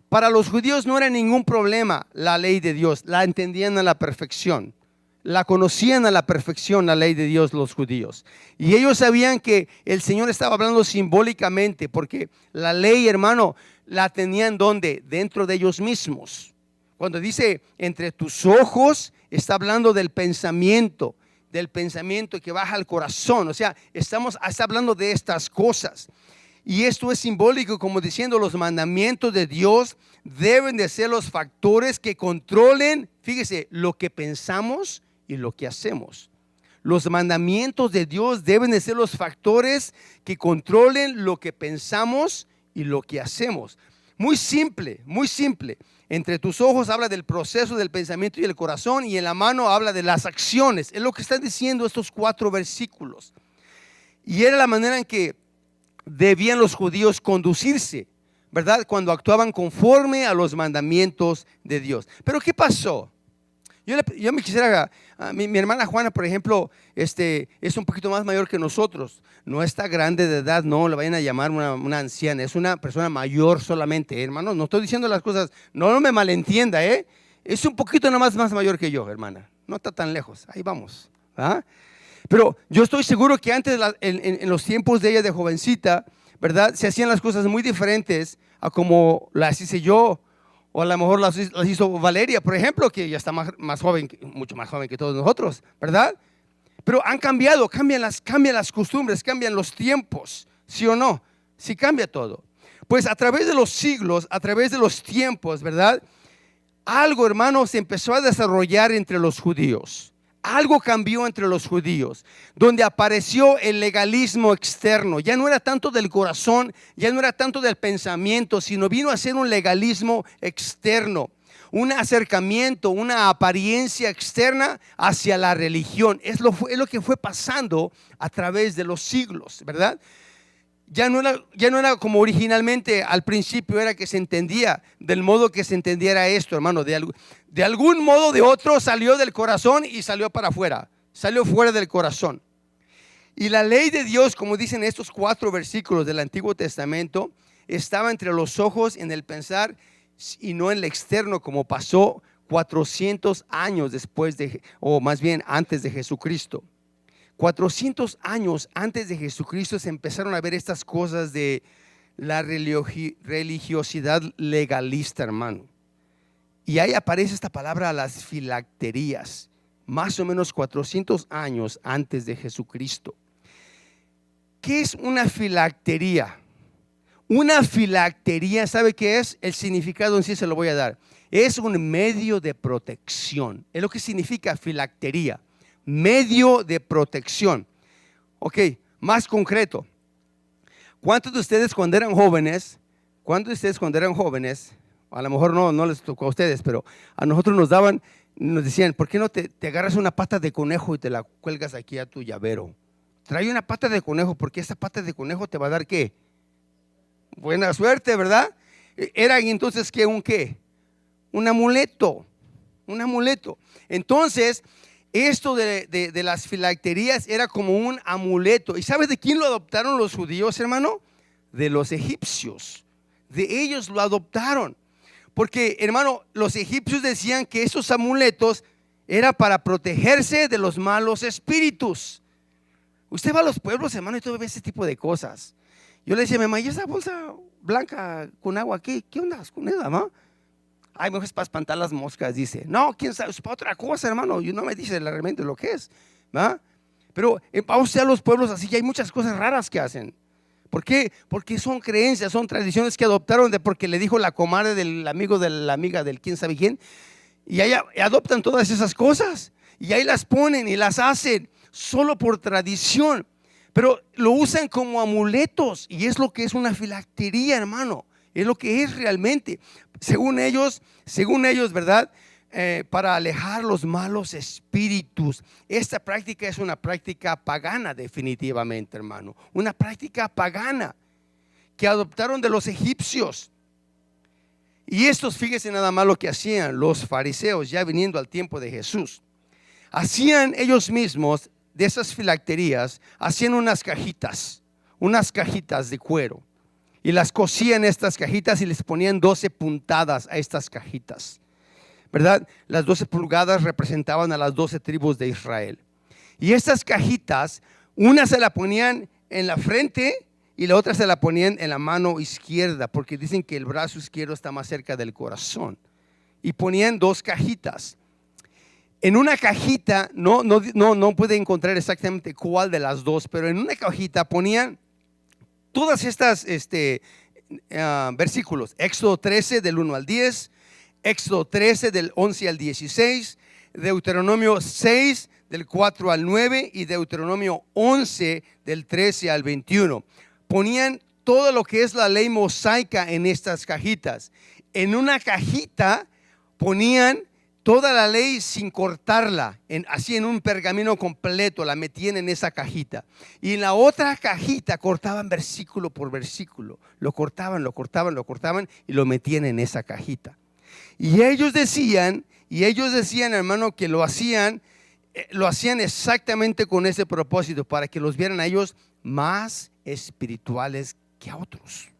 Para los judíos no era ningún problema la ley de Dios. La entendían a la perfección. La conocían a la perfección, la ley de Dios, los judíos. Y ellos sabían que el Señor estaba hablando simbólicamente, porque la ley, hermano, la tenían ¿dónde? Dentro de ellos mismos. Cuando dice entre tus ojos, está hablando del pensamiento que baja al corazón. O sea, está hablando de estas cosas. Y esto es simbólico, como diciendo, los mandamientos de Dios deben de ser los factores que controlen, fíjese, lo que pensamos y lo que hacemos. Los mandamientos de Dios deben de ser los factores que controlen lo que pensamos y lo que hacemos. Muy simple, muy simple. Entre tus ojos habla del proceso del pensamiento y el corazón, y en la mano habla de las acciones. Es lo que están diciendo estos 4 versículos. Y era la manera en que debían los judíos conducirse, ¿verdad? Cuando actuaban conforme a los mandamientos de Dios. Pero ¿qué pasó? Yo me quisiera, mi hermana Juana, por ejemplo, es un poquito más mayor que nosotros. No está grande de edad, no le vayan a llamar una anciana. Es una persona mayor solamente, hermanos. No estoy diciendo las cosas, no me malentienda, Es un poquito nada más mayor que yo, hermana. No está tan lejos, ahí vamos, ¿ah? Pero yo estoy seguro que antes, en los tiempos de ella de jovencita, ¿verdad? Se hacían las cosas muy diferentes a como las hice yo, o a lo mejor las hizo Valeria, por ejemplo, que ya está más joven, mucho más joven que todos nosotros, ¿verdad? Pero han cambiado, cambian las costumbres, cambian los tiempos, ¿sí o no? Sí cambia todo. Pues a través de los siglos, a través de los tiempos, ¿verdad? Algo, hermanos, se empezó a desarrollar entre los judíos. Algo cambió entre los judíos, donde apareció el legalismo externo. Ya no era tanto del corazón, ya no era tanto del pensamiento, sino vino a ser un legalismo externo, un acercamiento, una apariencia externa hacia la religión. Es lo que fue pasando a través de los siglos, ¿verdad? Ya no era como originalmente al principio era, que se entendía del modo que se entendiera esto, hermano. De algún modo de otro salió del corazón y salió para afuera, salió fuera del corazón. Y la ley de Dios, como dicen estos 4 versículos del Antiguo Testamento, estaba entre los ojos, en el pensar y no en el externo, como pasó 400 años después o más bien antes de Jesucristo. 400 años antes de Jesucristo se empezaron a ver estas cosas de la religiosidad legalista, hermano. Y ahí aparece esta palabra, las filacterías, más o menos 400 años antes de Jesucristo. ¿Qué es una filactería? Una filactería, ¿sabe qué es? El significado en sí se lo voy a dar. Es un medio de protección. Es lo que significa filactería. Medio de protección. Ok, más concreto. ¿Cuántos de ustedes cuando eran jóvenes, a lo mejor no les tocó a ustedes, pero a nosotros nos decían, ¿por qué no te agarras una pata de conejo y te la cuelgas aquí a tu llavero? Trae una pata de conejo, porque esa pata de conejo te va a dar ¿qué? Buena suerte, ¿verdad? Era entonces ¿qué? Un amuleto. Entonces, esto de las filacterías era como un amuleto. ¿Y sabes de quién lo adoptaron los judíos, hermano? De los egipcios. De ellos lo adoptaron. Porque, hermano, los egipcios decían que esos amuletos era para protegerse de los malos espíritus. Usted va a los pueblos, hermano, y todo ve ese tipo de cosas. Yo le decía, mamá, ¿y esa bolsa blanca con agua qué onda con ella, mamá? Ay, mejor es para espantar las moscas, dice. No, quién sabe, es para otra cosa, hermano. Y no me dice realmente lo que es, ¿va? Pero vamos a los pueblos así, y hay muchas cosas raras que hacen. ¿Por qué? Porque son creencias, son tradiciones que adoptaron porque le dijo la comadre del amigo de la amiga del quién sabe quién. Y ahí adoptan todas esas cosas. Y ahí las ponen y las hacen solo por tradición. Pero lo usan como amuletos. Y es lo que es una filactería, hermano. Es lo que es realmente. Según ellos, ¿verdad? Para alejar los malos espíritus. Esta práctica es una práctica pagana, definitivamente, hermano. Una práctica pagana que adoptaron de los egipcios. Y estos, fíjense nada más lo que hacían los fariseos ya viniendo al tiempo de Jesús. Hacían ellos mismos de esas filacterías, hacían unas cajitas de cuero. Y las cosían estas cajitas y les ponían 12 puntadas a estas cajitas, ¿verdad? Las 12 pulgadas representaban a las 12 tribus de Israel. Y estas cajitas, una se la ponían en la frente y la otra se la ponían en la mano izquierda, porque dicen que el brazo izquierdo está más cerca del corazón. Y ponían 2 cajitas. En una cajita, no puede encontrar exactamente cuál de las 2, pero en una cajita ponían todas estas versículos. Éxodo 13 del 1 al 10, Éxodo 13 del 11 al 16, Deuteronomio 6 del 4 al 9 y Deuteronomio 11 del 13 al 21. Ponían todo lo que es la ley mosaica en estas cajitas. En una cajita ponían toda la ley sin cortarla, así en un pergamino completo, la metían en esa cajita. Y en la otra cajita cortaban versículo por versículo. Lo cortaban y lo metían en esa cajita. Y ellos decían, hermano, que lo hacían exactamente con ese propósito, para que los vieran a ellos más espirituales que a otros.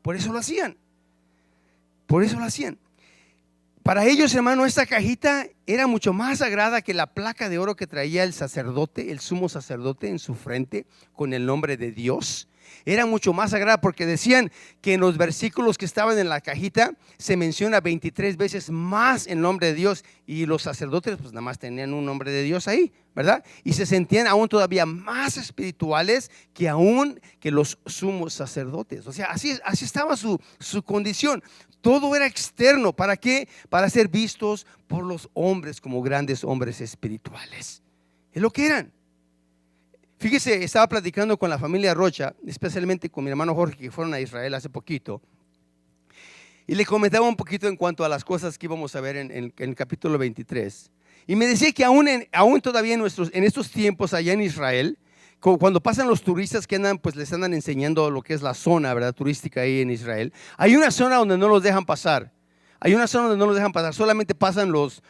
Por eso lo hacían. Para ellos, hermano, esta cajita era mucho más sagrada que la placa de oro que traía el sumo sacerdote en su frente con el nombre de Dios. era mucho más sagrada, porque decían que en los versículos que estaban en la cajita se menciona 23 veces más el nombre de Dios, y los sacerdotes pues nada más tenían un nombre de Dios ahí, ¿verdad? Y se sentían aún todavía más espirituales que los sumos sacerdotes. O sea, así estaba su condición. Todo era externo. ¿Para qué? Para ser vistos por los hombres como grandes hombres espirituales. Es lo que eran. Fíjese, estaba platicando con la familia Rocha, especialmente con mi hermano Jorge, que fueron a Israel hace poquito, y le comentaba un poquito en cuanto a las cosas que íbamos a ver en el capítulo 23. Y me decía que aún todavía en estos tiempos allá en Israel, cuando pasan los turistas que andan, pues les andan enseñando lo que es la zona, ¿verdad?, turística ahí en Israel. Hay una zona donde no los dejan pasar. Hay una zona donde no los dejan pasar. Solamente pasan los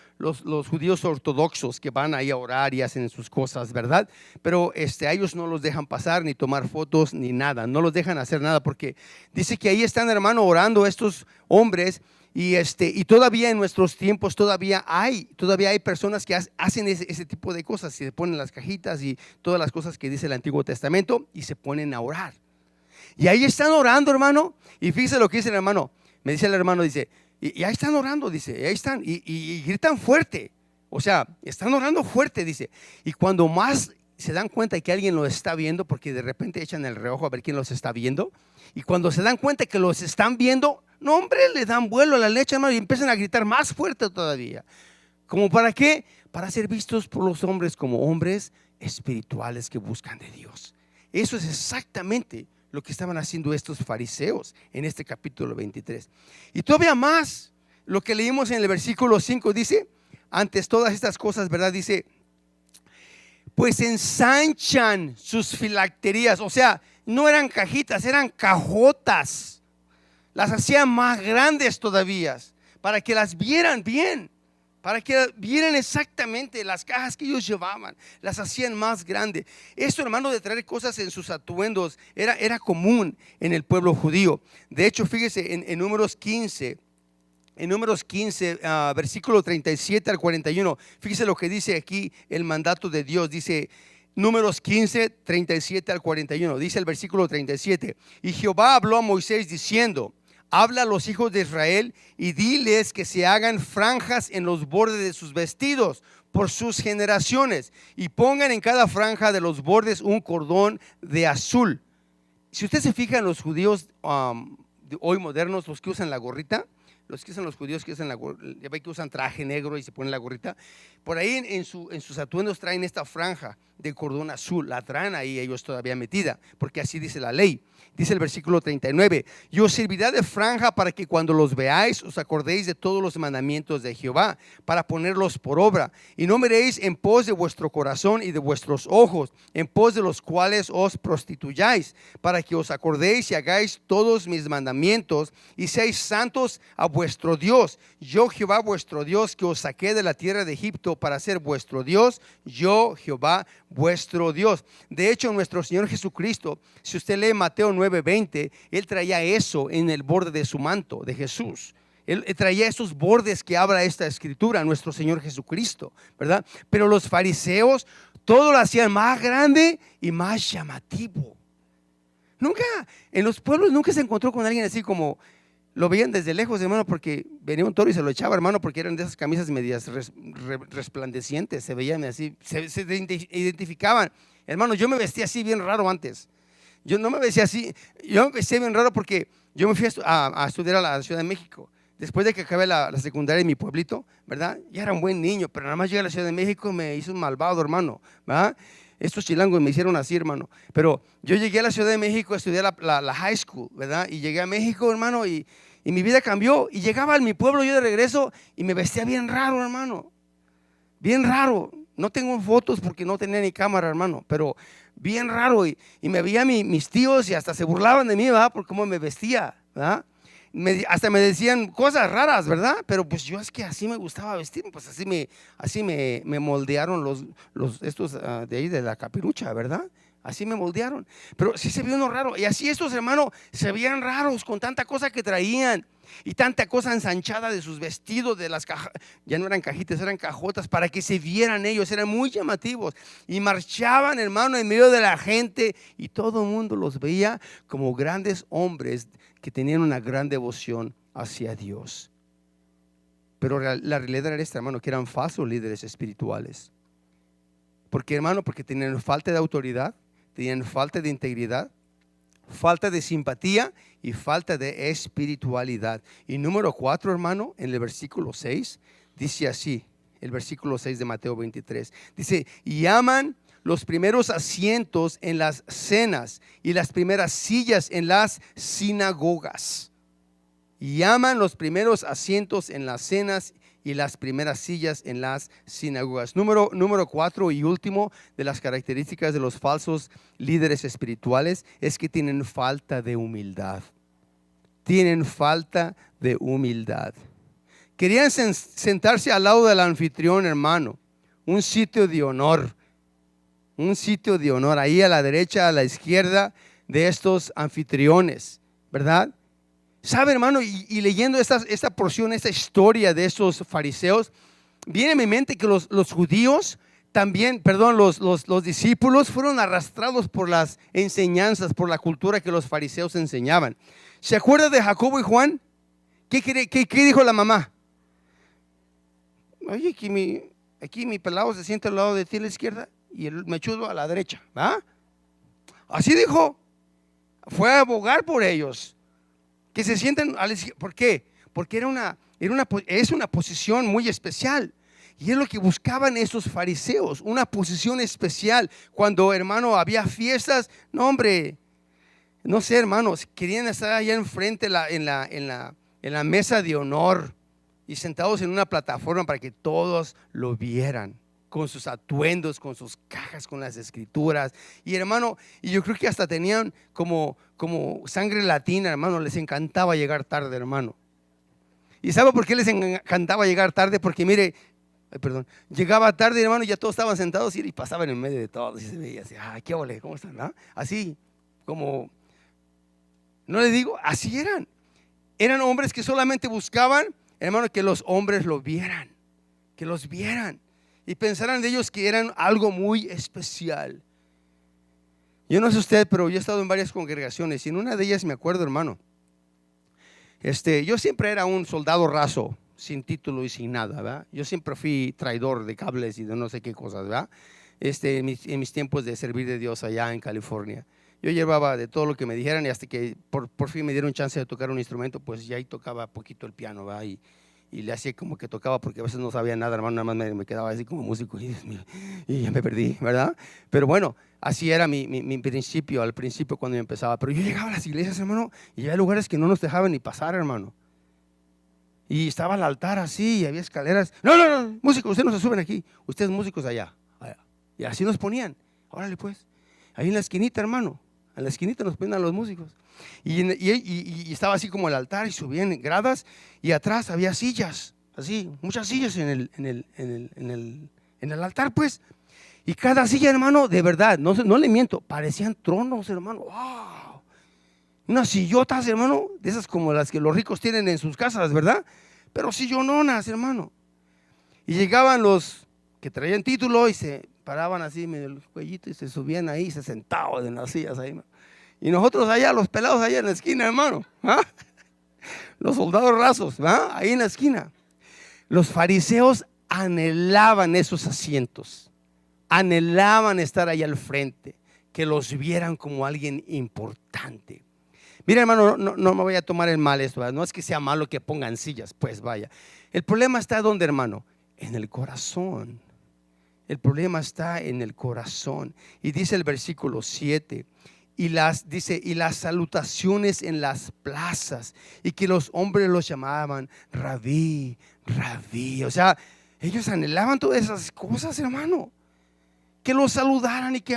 judíos ortodoxos que van ahí a orar y hacen sus cosas, ¿verdad? Pero a ellos no los dejan pasar, ni tomar fotos, ni nada. No los dejan hacer nada, porque dice que ahí están, hermano, orando estos hombres. Y todavía en nuestros tiempos todavía hay personas que hacen ese tipo de cosas. Se ponen las cajitas y todas las cosas que dice el Antiguo Testamento y se ponen a orar. Y ahí están orando, hermano. Y fíjese lo que dice el hermano. Me dice el hermano, dice, y ahí están orando, dice, ahí están, y gritan fuerte. O sea, están orando fuerte, dice. Y cuando más se dan cuenta de que alguien los está viendo, porque de repente echan el reojo a ver quién los está viendo, y cuando se dan cuenta que los están viendo, no, hombre, le dan vuelo a la leche, hermano, y empiezan a gritar más fuerte todavía. ¿Cómo para qué? Para ser vistos por los hombres como hombres espirituales que buscan de Dios. Eso es exactamente lo que estaban haciendo estos fariseos en este capítulo 23. Y todavía más, lo que leímos en el versículo 5 dice, antes todas estas cosas, ¿verdad? Dice, pues ensanchan sus filacterías. O sea, no eran cajitas, eran cajotas. Las hacían más grandes todavía, para que las vieran bien, para que vieran exactamente las cajas que ellos llevaban. Las hacían más grandes. Esto, hermano, de traer cosas en sus atuendos era común en el pueblo judío. De hecho, fíjese en Números 15, versículo 37 al 41, fíjese lo que dice aquí el mandato de Dios. Dice Números 15, 37 al 41, dice el versículo 37, y Jehová habló a Moisés diciendo, habla a los hijos de Israel y diles que se hagan franjas en los bordes de sus vestidos por sus generaciones, y pongan en cada franja de los bordes un cordón de azul. Si usted se fija en los judíos de hoy modernos, los que usan la gorrita, los judíos que usan ya ve que usan traje negro y se ponen la gorrita, por ahí en sus atuendos traen esta franja de cordón azul, la traen ahí ellos todavía metida, porque así dice la ley. Dice el versículo 39, y os servirá de franja para que cuando los veáis os acordéis de todos los mandamientos de Jehová, para ponerlos por obra, y no miréis en pos de vuestro corazón y de vuestros ojos, en pos de los cuales os prostituyáis, para que os acordéis y hagáis todos mis mandamientos, y seáis santos a vuestro Dios. Yo Jehová vuestro Dios, que os saqué de la tierra de Egipto para ser vuestro Dios, yo Jehová vuestro Dios. De hecho, nuestro Señor Jesucristo, si usted lee Mateo 9:20, Él traía eso en el borde de su manto de Jesús. Él traía esos bordes que habla esta escritura, nuestro Señor Jesucristo, ¿verdad? Pero los fariseos todo lo hacían más grande y más llamativo. Nunca, en los pueblos nunca se encontró con alguien así como lo veían desde lejos, hermano, porque venía un toro y se lo echaba, hermano, porque eran de esas camisas medias resplandecientes, se veían así, se identificaban. Hermano, yo me vestía así bien raro antes. Yo no me vestía así, yo me vestía bien raro porque yo me fui a estudiar a la Ciudad de México. Después de que acabé la secundaria en mi pueblito, ¿verdad? Ya era un buen niño, pero nada más llegué a la Ciudad de México y me hizo un malvado, hermano, ¿verdad? Estos chilangos me hicieron así, hermano. Pero yo llegué a la Ciudad de México a estudiar la high school, ¿verdad? Y llegué a México, hermano, y mi vida cambió. Y llegaba a mi pueblo yo de regreso y me vestía bien raro, hermano. Bien raro. No tengo fotos porque no tenía ni cámara, hermano, pero bien raro. Y me veían mis tíos y hasta se burlaban de mí, ¿verdad? Por cómo me vestía, ¿verdad? Hasta me decían cosas raras, ¿verdad? Pero pues yo es que así me gustaba vestir, pues así me moldearon estos de ahí de la capirucha, ¿verdad? Así me moldearon. Pero sí se vio uno raro. Y así estos hermanos se veían raros con tanta cosa que traían y tanta cosa ensanchada de sus vestidos, de las cajas. Ya no eran cajitas, eran cajotas para que se vieran ellos. Eran muy llamativos. Y marchaban, hermano, en medio de la gente. Y todo el mundo los veía como grandes hombres que tenían una gran devoción hacia Dios. Pero la realidad era esta, hermano, que eran falsos líderes espirituales. ¿Por qué, hermano? Porque tenían falta de autoridad, tenían falta de integridad, falta de simpatía y falta de espiritualidad. Y número 4, hermano, en el versículo 6, dice así, el versículo 6 de Mateo 23. Dice, y aman los primeros asientos en las cenas y las primeras sillas en las sinagogas. Y aman los primeros asientos en las cenas y las primeras sillas en las sinagogas. Número 4 y último de las características de los falsos líderes espirituales es que tienen falta de humildad. Tienen falta de humildad. Querían sentarse al lado del anfitrión, hermano. Un sitio de honor. Un sitio de honor. Ahí a la derecha, a la izquierda de estos anfitriones, ¿verdad? ¿Sabe, hermano? Y leyendo esta porción, esta historia de estos fariseos, viene a mi mente que los judíos también, los discípulos fueron arrastrados por las enseñanzas, por la cultura que los fariseos enseñaban. ¿Se acuerda de Jacobo y Juan? ¿Qué dijo la mamá? Oye, aquí mi pelado se sienta al lado de ti a la izquierda y el mechudo a la derecha, ¿va? Así dijo. Fue a abogar por ellos. Que se sienten a la izquierda. ¿Por qué? Porque es una posición muy especial. Y es lo que buscaban esos fariseos, una posición especial. Cuando, hermano, había fiestas, no, hombre, no sé, hermanos, querían estar allá enfrente en la mesa de honor y sentados en una plataforma para que todos lo vieran, con sus atuendos, con sus cajas, con las escrituras. Y, hermano, y yo creo que hasta tenían como sangre latina, hermano. Les encantaba llegar tarde, hermano. ¿Y sabe por qué les encantaba llegar tarde? Porque mire, llegaba tarde, hermano, y ya todos estaban sentados y pasaban en medio de todos y se veía así, qué ole, ¿cómo están? ¿No? Así como, no le digo, así eran hombres que solamente buscaban, hermano, que los hombres lo vieran, que los vieran y pensaran de ellos que eran algo muy especial. Yo no sé usted, pero yo he estado en varias congregaciones y en una de ellas me acuerdo, hermano, yo siempre era un soldado raso, sin título y sin nada, ¿verdad? Yo siempre fui traidor de cables y de no sé qué cosas, ¿verdad? En mis tiempos de servir de Dios allá en California. Yo llevaba de todo lo que me dijeran y hasta que por fin me dieron chance de tocar un instrumento, pues ya ahí tocaba poquito el piano, ¿verdad? Y le hacía como que tocaba porque a veces no sabía nada, hermano, nada más me quedaba así como músico y ya me perdí, ¿verdad? Pero bueno, así era mi principio, al principio cuando yo empezaba. Pero yo llegaba a las iglesias, hermano, y había lugares que no nos dejaban ni pasar, hermano. Y estaba el altar así y había escaleras. No, músicos, ustedes no se suben aquí, ustedes músicos allá. Y así nos ponían. Órale pues, ahí en la esquinita, hermano, en la esquinita nos ponían a los músicos. Y estaba así como el altar y subían gradas y atrás había sillas, así, muchas sillas en el altar pues. Y cada silla, hermano, de verdad, no le miento, parecían tronos, hermano. ¡Wow! Unas sillotas, hermano, de esas como las que los ricos tienen en sus casas, ¿verdad? Pero sillononas, hermano. Y llegaban los que traían título y se paraban así medio el cuellito y se subían ahí, se sentaban en las sillas ahí, ¿no? Y nosotros allá, los pelados allá en la esquina, hermano, ¿ah? Los soldados rasos, ¿ah? Ahí en la esquina. Los fariseos anhelaban esos asientos, anhelaban estar ahí al frente, que los vieran como alguien importante. Mira, hermano, no me voy a tomar el mal esto, ¿verdad? No es que sea malo que pongan sillas, pues vaya. El problema está ¿dónde, hermano? En el corazón. El problema está en el corazón. Y dice el versículo 7, y las salutaciones en las plazas, y que los hombres los llamaban Rabí, Rabí. O sea, ellos anhelaban todas esas cosas, hermano. Que los saludaran y que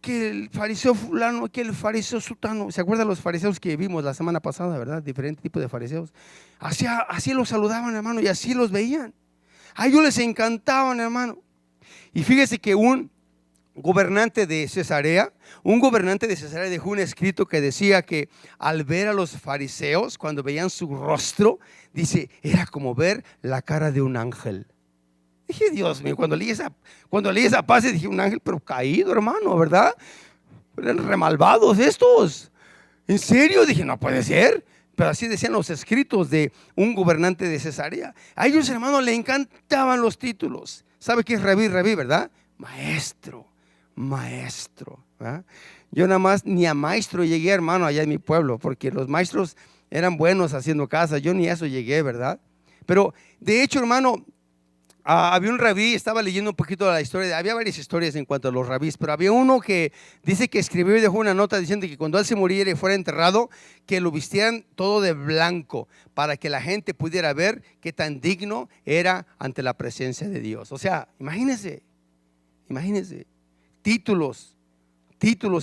el fariseo fulano, que el fariseo sutano. ¿Se acuerdan los fariseos que vimos la semana pasada, verdad? Diferentes tipos de fariseos. Así los saludaban, hermano, y así los veían. A ellos les encantaban, hermano. Y fíjese que un gobernante de Cesarea. Un gobernante de Cesarea dejó un escrito que decía que al ver a los fariseos, cuando veían su rostro, dice, era como ver la cara de un ángel. Dije, Dios mío, cuando leí esa paz, dije, un ángel pero caído, hermano, ¿verdad? Eran remalvados estos. ¿En serio? Dije, no puede ser. Pero así decían los escritos de un gobernante de Cesarea. A ellos, hermanos, le encantaban los títulos. ¿Sabe qué es rabí, verdad? Maestro, ¿verdad? Yo nada más ni a maestro llegué, hermano, allá en mi pueblo, porque los maestros eran buenos haciendo casa. Yo ni a eso llegué, ¿verdad? Pero de hecho, hermano, había un rabí, estaba leyendo un poquito de la historia, había varias historias en cuanto a los rabís, pero había uno que dice que escribió y dejó una nota diciendo que cuando él se muriera y fuera enterrado, que lo vistieran todo de blanco para que la gente pudiera ver qué tan digno era ante la presencia de Dios. O sea, imagínense, títulos,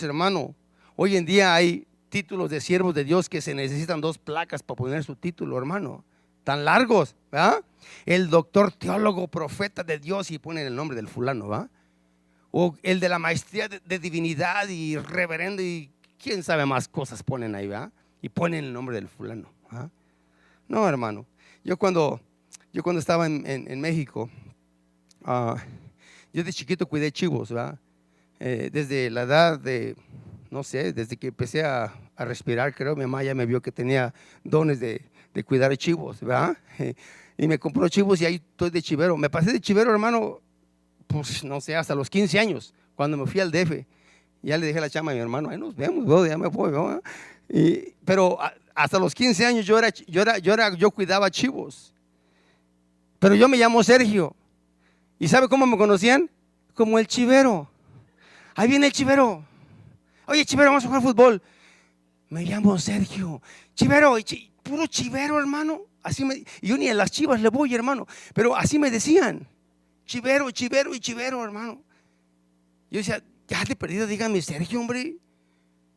hermano. Hoy en día hay títulos de siervos de Dios que se necesitan 2 placas para poner su título, hermano. Tan largos, ¿verdad? El doctor, teólogo, profeta de Dios, y ponen el nombre del fulano, ¿verdad? O el de la maestría de divinidad y reverendo y quién sabe más cosas ponen ahí, ¿verdad? Y ponen el nombre del fulano, ¿verdad? No, hermano. Yo cuando estaba en México, yo de chiquito cuidé chivos, ¿verdad? Desde la edad de, no sé, desde que empecé a respirar, creo, mi mamá ya me vio que tenía dones de cuidar chivos, ¿verdad? Y me compró chivos y ahí estoy de chivero. Me pasé de chivero, hermano, pues no sé, hasta los 15 años, cuando me fui al DF. Ya le dije a la chama a mi hermano, ahí nos vemos, bro, ya me voy, ¿no? Pero hasta los 15 años yo cuidaba chivos. Pero yo me llamo Sergio. ¿Y sabe cómo me conocían? Como el chivero. Ahí viene el chivero. Oye, chivero, vamos a jugar fútbol. Me llamo Sergio. Chivero, puro chivero, hermano. Y yo ni a las chivas le voy, hermano. Pero así me decían. Chivero, hermano. Yo decía, ya de perdida, dígame Sergio, hombre,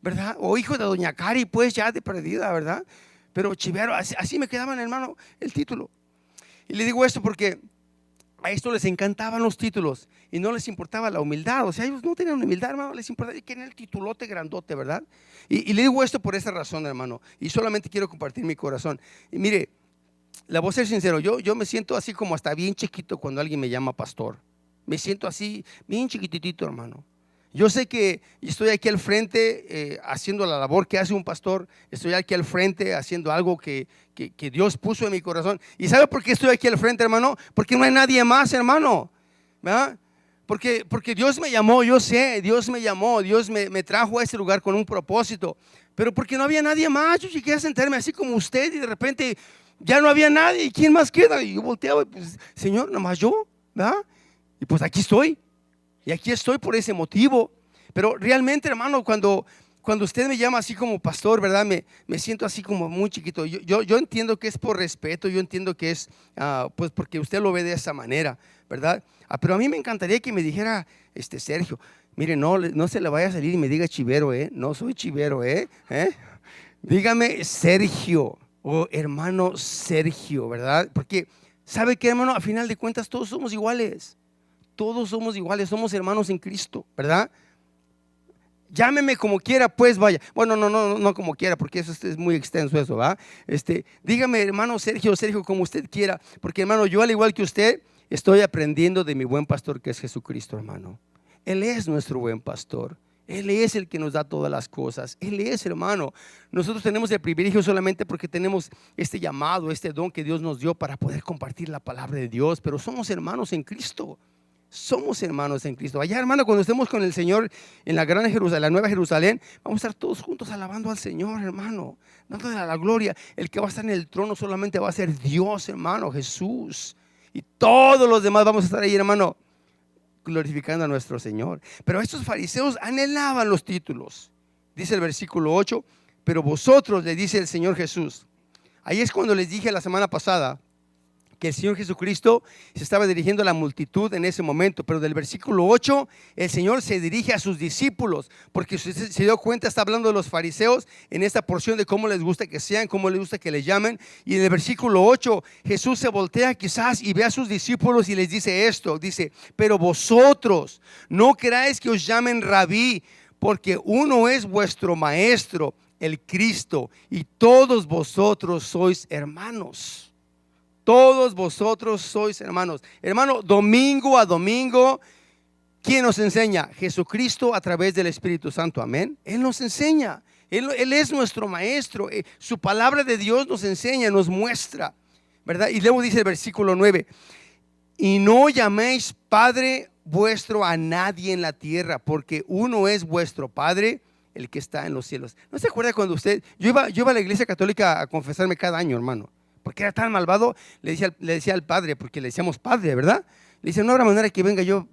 ¿verdad? O hijo de doña Cari, pues ya de perdida, ¿verdad? Pero chivero, así me quedaban, hermano, el título. Y le digo esto porque a esto les encantaban los títulos y no les importaba la humildad. O sea, ellos no tenían humildad, hermano, les importaba que era el titulote grandote, ¿verdad? Y le digo esto por esa razón, hermano, y solamente quiero compartir mi corazón. Y mire, la voy a ser sincero, yo me siento así como hasta bien chiquito cuando alguien me llama pastor. Me siento así, bien chiquitito, hermano. Yo sé que estoy aquí al frente haciendo la labor que hace un pastor. Estoy aquí al frente haciendo algo que Dios puso en mi corazón. ¿Y sabe por qué estoy aquí al frente, hermano? Porque no hay nadie más, hermano, ¿verdad? Porque Dios me llamó, yo sé, Dios me llamó, Dios me trajo a este lugar con un propósito. Pero porque no había nadie más, yo llegué a sentarme así como usted y de repente ya no había nadie. ¿Y quién más queda? Y yo volteaba y pues, Señor, nada más yo, ¿verdad? Y pues aquí estoy. Y aquí estoy por ese motivo. Pero realmente, hermano, cuando usted me llama así como pastor, ¿verdad? Me siento así como muy chiquito. Yo entiendo que es por respeto, yo entiendo que es pues porque usted lo ve de esa manera, ¿verdad? Pero a mí me encantaría que me dijera, Sergio, mire, no se le vaya a salir y me diga chivero, no soy chivero, dígame Sergio o hermano Sergio, ¿verdad? Porque, ¿sabe qué, hermano? A final de cuentas todos somos iguales. Todos somos iguales, somos hermanos en Cristo, ¿verdad? Llámeme como quiera, pues vaya. Bueno, no como quiera, porque eso es muy extenso eso, ¿va? Dígame, hermano Sergio, como usted quiera, porque hermano, yo al igual que usted, estoy aprendiendo de mi buen pastor que es Jesucristo, hermano. Él es nuestro buen pastor. Él es el que nos da todas las cosas. Él es, hermano. Nosotros tenemos el privilegio solamente porque tenemos este llamado, este don que Dios nos dio para poder compartir la palabra de Dios, pero somos hermanos en Cristo. Somos hermanos en Cristo. Allá, hermano, cuando estemos con el Señor en la gran Jerusalén, la nueva Jerusalén, vamos a estar todos juntos alabando al Señor, hermano, dándole la gloria. El que va a estar en el trono solamente va a ser Dios, hermano, Jesús. Y todos los demás vamos a estar ahí, hermano, glorificando a nuestro Señor. Pero estos fariseos anhelaban los títulos. Dice el versículo 8, pero vosotros, le dice el Señor Jesús. Ahí es cuando les dije la semana pasada que el Señor Jesucristo se estaba dirigiendo a la multitud en ese momento, pero del versículo 8 el Señor se dirige a sus discípulos, porque se dio cuenta, está hablando de los fariseos en esta porción de cómo les gusta que sean, cómo les gusta que les llamen, y en el versículo 8 Jesús se voltea quizás y ve a sus discípulos y les dice esto, dice: pero vosotros no queráis que os llamen rabí, porque uno es vuestro maestro, el Cristo, y todos vosotros sois hermanos. Todos vosotros sois hermanos. Hermano, domingo a domingo, ¿quién nos enseña? Jesucristo a través del Espíritu Santo, amén. Él nos enseña, Él es nuestro maestro. Su palabra de Dios nos enseña, nos muestra, ¿verdad? Y luego dice el versículo 9: y no llaméis Padre vuestro a nadie en la tierra, porque uno es vuestro Padre, el que está en los cielos. ¿No se acuerda cuando yo iba a la iglesia católica a confesarme cada año, hermano? Porque era tan malvado, le decía al padre, porque le decíamos padre, ¿verdad? Le dice: no habrá manera que venga yo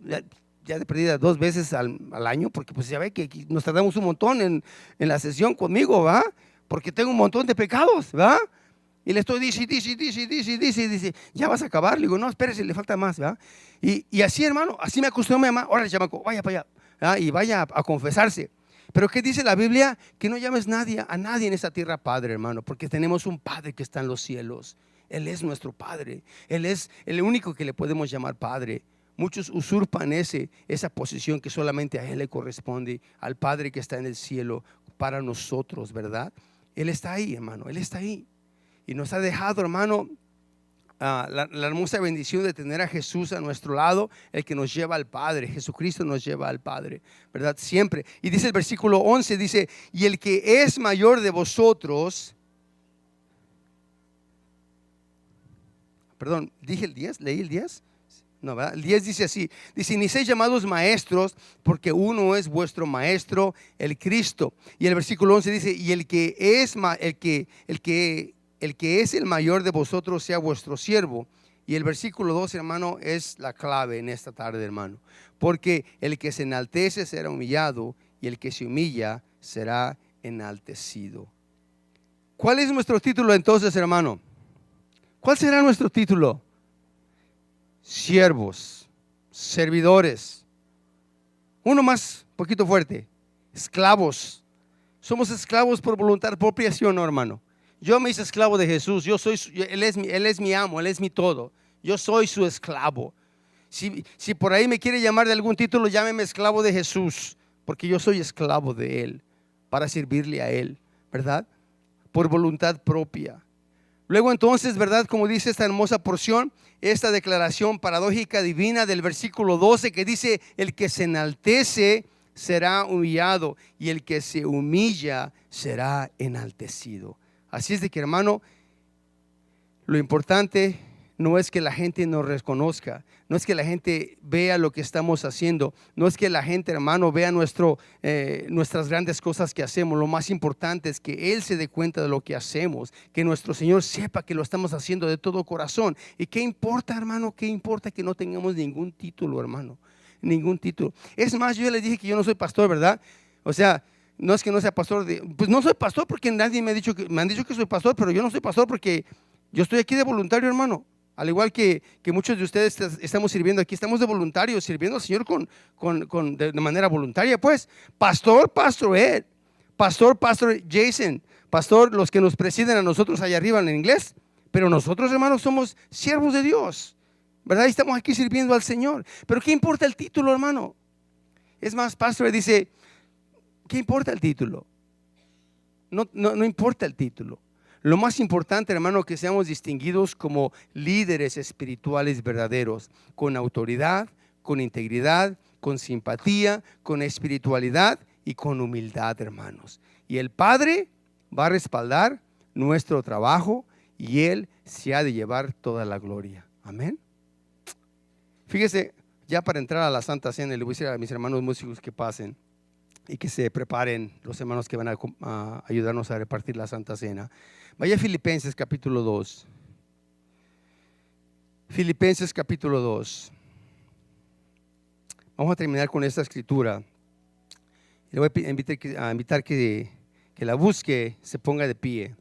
ya de perdida 2 veces al año, porque pues ya ve que nos tardamos un montón en la sesión conmigo, ¿va? Porque tengo un montón de pecados, ¿va? Y le estoy dice, ya vas a acabar. Le digo: no, espérese, le falta más, ¿va? Y así, hermano, así me acostumbró mi mamá. Órale, chamaco, vaya para allá, ¿va? Y vaya a confesarse. Pero ¿qué dice la Biblia? Que no llames a nadie en esta tierra Padre, hermano, porque tenemos un Padre que está en los cielos. Él es nuestro Padre. Él es el único que le podemos llamar Padre. Muchos usurpan esa posición que solamente a Él le corresponde, al Padre que está en el cielo para nosotros, ¿verdad? Él está ahí, hermano, Él está ahí. Y nos ha dejado, hermano, la hermosa bendición de tener a Jesús a nuestro lado, el que nos lleva al Padre. Jesucristo nos lleva al Padre, ¿verdad? Siempre. Y dice el versículo 11, dice: y el que es mayor de vosotros, perdón, dije el 10, leí el 10. No, ¿verdad? El 10 dice así, dice: ni seis llamados maestros, porque uno es vuestro maestro, el Cristo. Y el versículo 11 dice: y el que es el mayor de vosotros sea vuestro siervo. Y el versículo 12, hermano, es la clave en esta tarde, hermano, porque el que se enaltece será humillado, y el que se humilla será enaltecido. ¿Cuál es nuestro título entonces, hermano? ¿Cuál será nuestro título? Siervos, servidores. Uno más, poquito fuerte: esclavos. Somos esclavos por voluntad propia, ¿sí o no, hermano? Yo me hice esclavo de Jesús. Él es mi amo, Él es mi todo. Yo soy su esclavo. Si por ahí me quiere llamar de algún título, llámeme esclavo de Jesús, porque yo soy esclavo de Él para servirle a Él, ¿verdad? Por voluntad propia. Luego entonces, ¿verdad? Como dice esta hermosa porción, esta declaración paradójica divina del versículo 12, que dice: el que se enaltece será humillado, y el que se humilla será enaltecido. Así es de que, hermano, lo importante no es que la gente nos reconozca, no es que la gente vea lo que estamos haciendo, no es que la gente, hermano, vea nuestras grandes cosas que hacemos. Lo más importante es que Él se dé cuenta de lo que hacemos, que nuestro Señor sepa que lo estamos haciendo de todo corazón. ¿Y qué importa, hermano? ¿Qué importa que no tengamos ningún título, hermano? Ningún título. Es más, yo ya les dije que yo no soy pastor, ¿verdad? O sea, no es que no sea pastor, pues no soy pastor porque nadie me han dicho que soy pastor, pero yo no soy pastor porque yo estoy aquí de voluntario, hermano. Al igual que muchos de ustedes estamos sirviendo aquí, estamos de voluntarios, sirviendo al Señor de manera voluntaria. Pues, pastor Ed, pastor Jason, pastor, los que nos presiden a nosotros allá arriba en inglés. Pero nosotros, hermanos, somos siervos de Dios, ¿verdad? Y estamos aquí sirviendo al Señor. Pero ¿qué importa el título, hermano? Es más, pastor dice: ¿qué importa el título? No importa el título. Lo más importante, hermano, que seamos distinguidos como líderes espirituales verdaderos, con autoridad, con integridad, con simpatía, con espiritualidad y con humildad, hermanos. Y el Padre va a respaldar nuestro trabajo, y Él se ha de llevar toda la gloria. Amén. Fíjese, ya para entrar a la Santa Cena, le voy a decir a mis hermanos músicos que pasen y que se preparen los hermanos que van a ayudarnos a repartir la Santa Cena. Vaya a Filipenses capítulo 2. Filipenses capítulo 2. Vamos a terminar con esta escritura. Le voy a invitar que la busque, se ponga de pie.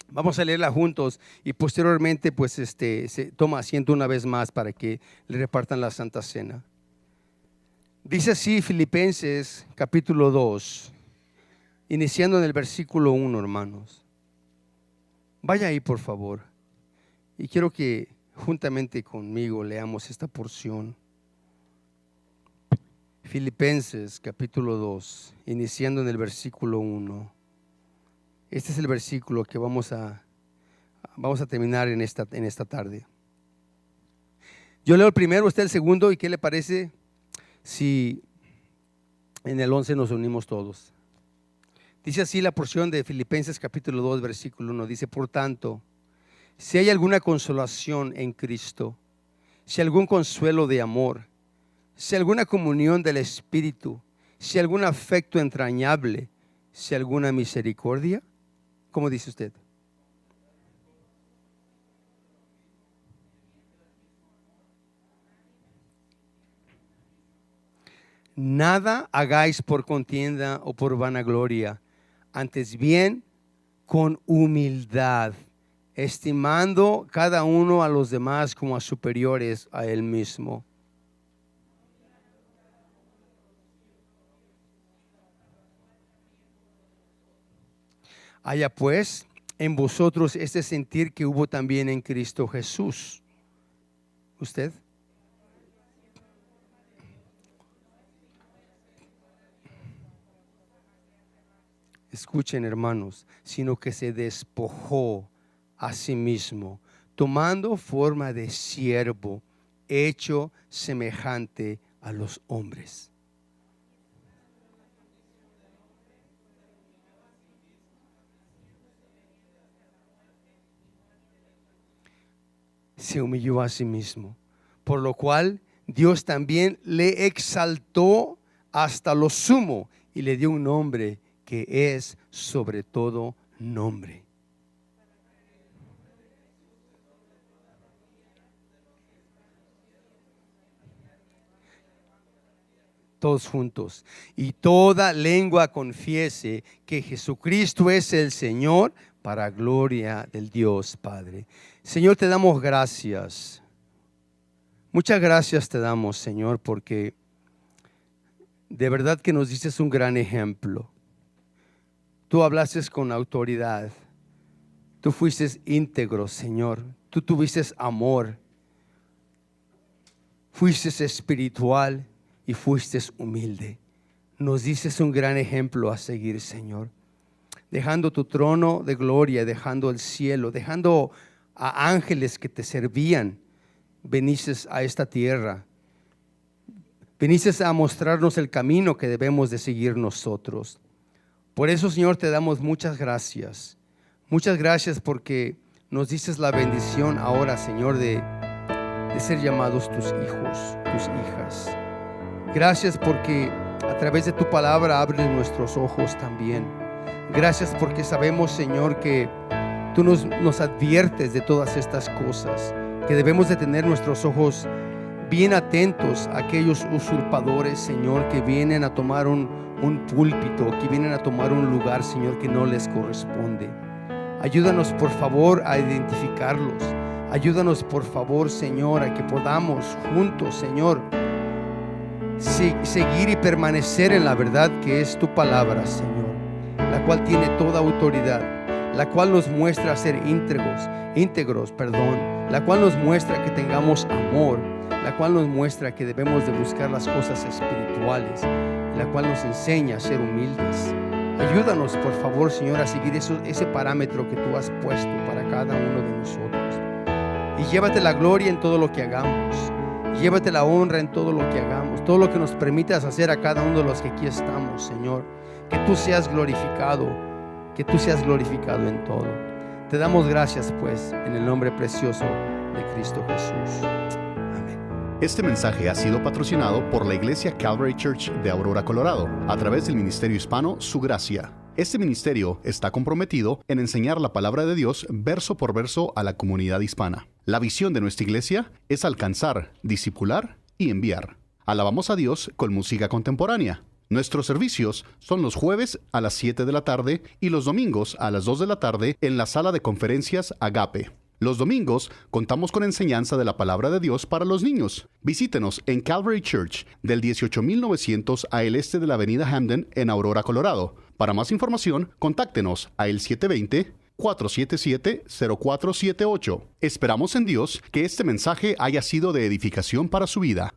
Vamos a leerla juntos y posteriormente pues se toma asiento una vez más para que le repartan la Santa Cena. Dice así Filipenses capítulo 2, iniciando en el versículo 1, hermanos. Vaya ahí por favor y quiero que juntamente conmigo leamos esta porción. Filipenses capítulo 2, iniciando en el versículo 1. Este es el versículo que vamos a terminar en esta tarde. Yo leo el primero, usted el segundo, ¿y qué le parece si en el 11 nos unimos todos? Dice así la porción de Filipenses capítulo 2, versículo 1. Dice, por tanto, si hay alguna consolación en Cristo, si algún consuelo de amor, si alguna comunión del Espíritu, si algún afecto entrañable, si alguna misericordia, ¿cómo dice usted? Nada hagáis por contienda o por vanagloria, antes bien con humildad, estimando cada uno a los demás como a superiores a él mismo. Haya pues en vosotros este sentir que hubo también en Cristo Jesús. ¿Usted? Escuchen, hermanos, sino que se despojó a sí mismo, tomando forma de siervo, hecho semejante a los hombres. Se humilló a sí mismo, por lo cual Dios también le exaltó hasta lo sumo y le dio un nombre que es sobre todo nombre. Todos juntos. Y toda lengua confiese que Jesucristo es el Señor, para gloria del Dios Padre. Señor, te damos gracias. Muchas gracias te damos, Señor, porque de verdad que nos dices un gran ejemplo. Tú hablaste con autoridad. Tú fuiste íntegro, Señor. Tú tuviste amor. Fuiste espiritual y fuiste humilde. Nos dices un gran ejemplo a seguir, Señor. Dejando tu trono de gloria, dejando el cielo, dejando a ángeles que te servían, viniste a esta tierra. Viniste a mostrarnos el camino que debemos de seguir nosotros. Por eso, Señor, te damos muchas gracias. Muchas gracias porque nos dices la bendición ahora, Señor, de ser llamados tus hijos, tus hijas. Gracias porque a través de tu palabra abres nuestros ojos también. Gracias porque sabemos, Señor, que tú nos adviertes de todas estas cosas, que debemos de tener nuestros ojos bien atentos a aquellos usurpadores, Señor, que vienen a tomar un púlpito, que vienen a tomar un lugar, Señor, que no les corresponde. Ayúdanos, por favor, a identificarlos. Ayúdanos, por favor, Señor, a que podamos juntos, Señor, seguir y permanecer en la verdad que es tu palabra, Señor, la cual tiene toda autoridad, la cual nos muestra ser íntegros, la cual nos muestra que tengamos amor, la cual nos muestra que debemos de buscar las cosas espirituales, la cual nos enseña a ser humildes. Ayúdanos, por favor, Señor, a seguir ese parámetro que tú has puesto para cada uno de nosotros. Y llévate la gloria en todo lo que hagamos. Llévate la honra en todo lo que hagamos, todo lo que nos permitas hacer a cada uno de los que aquí estamos, Señor. Que tú seas glorificado en todo. Te damos gracias, pues, en el nombre precioso de Cristo Jesús. Amén. Este mensaje ha sido patrocinado por la Iglesia Calvary Church de Aurora, Colorado, a través del ministerio hispano Su Gracia. Este ministerio está comprometido en enseñar la palabra de Dios verso por verso a la comunidad hispana. La visión de nuestra iglesia es alcanzar, discipular y enviar. Alabamos a Dios con música contemporánea. Nuestros servicios son los jueves a las 7 de la tarde y los domingos a las 2 de la tarde en la sala de conferencias Agape. Los domingos contamos con enseñanza de la palabra de Dios para los niños. Visítenos en Calvary Church del 18900 al este de la avenida Hamden en Aurora, Colorado. Para más información, contáctenos a el 720-477-0478. Esperamos en Dios que este mensaje haya sido de edificación para su vida.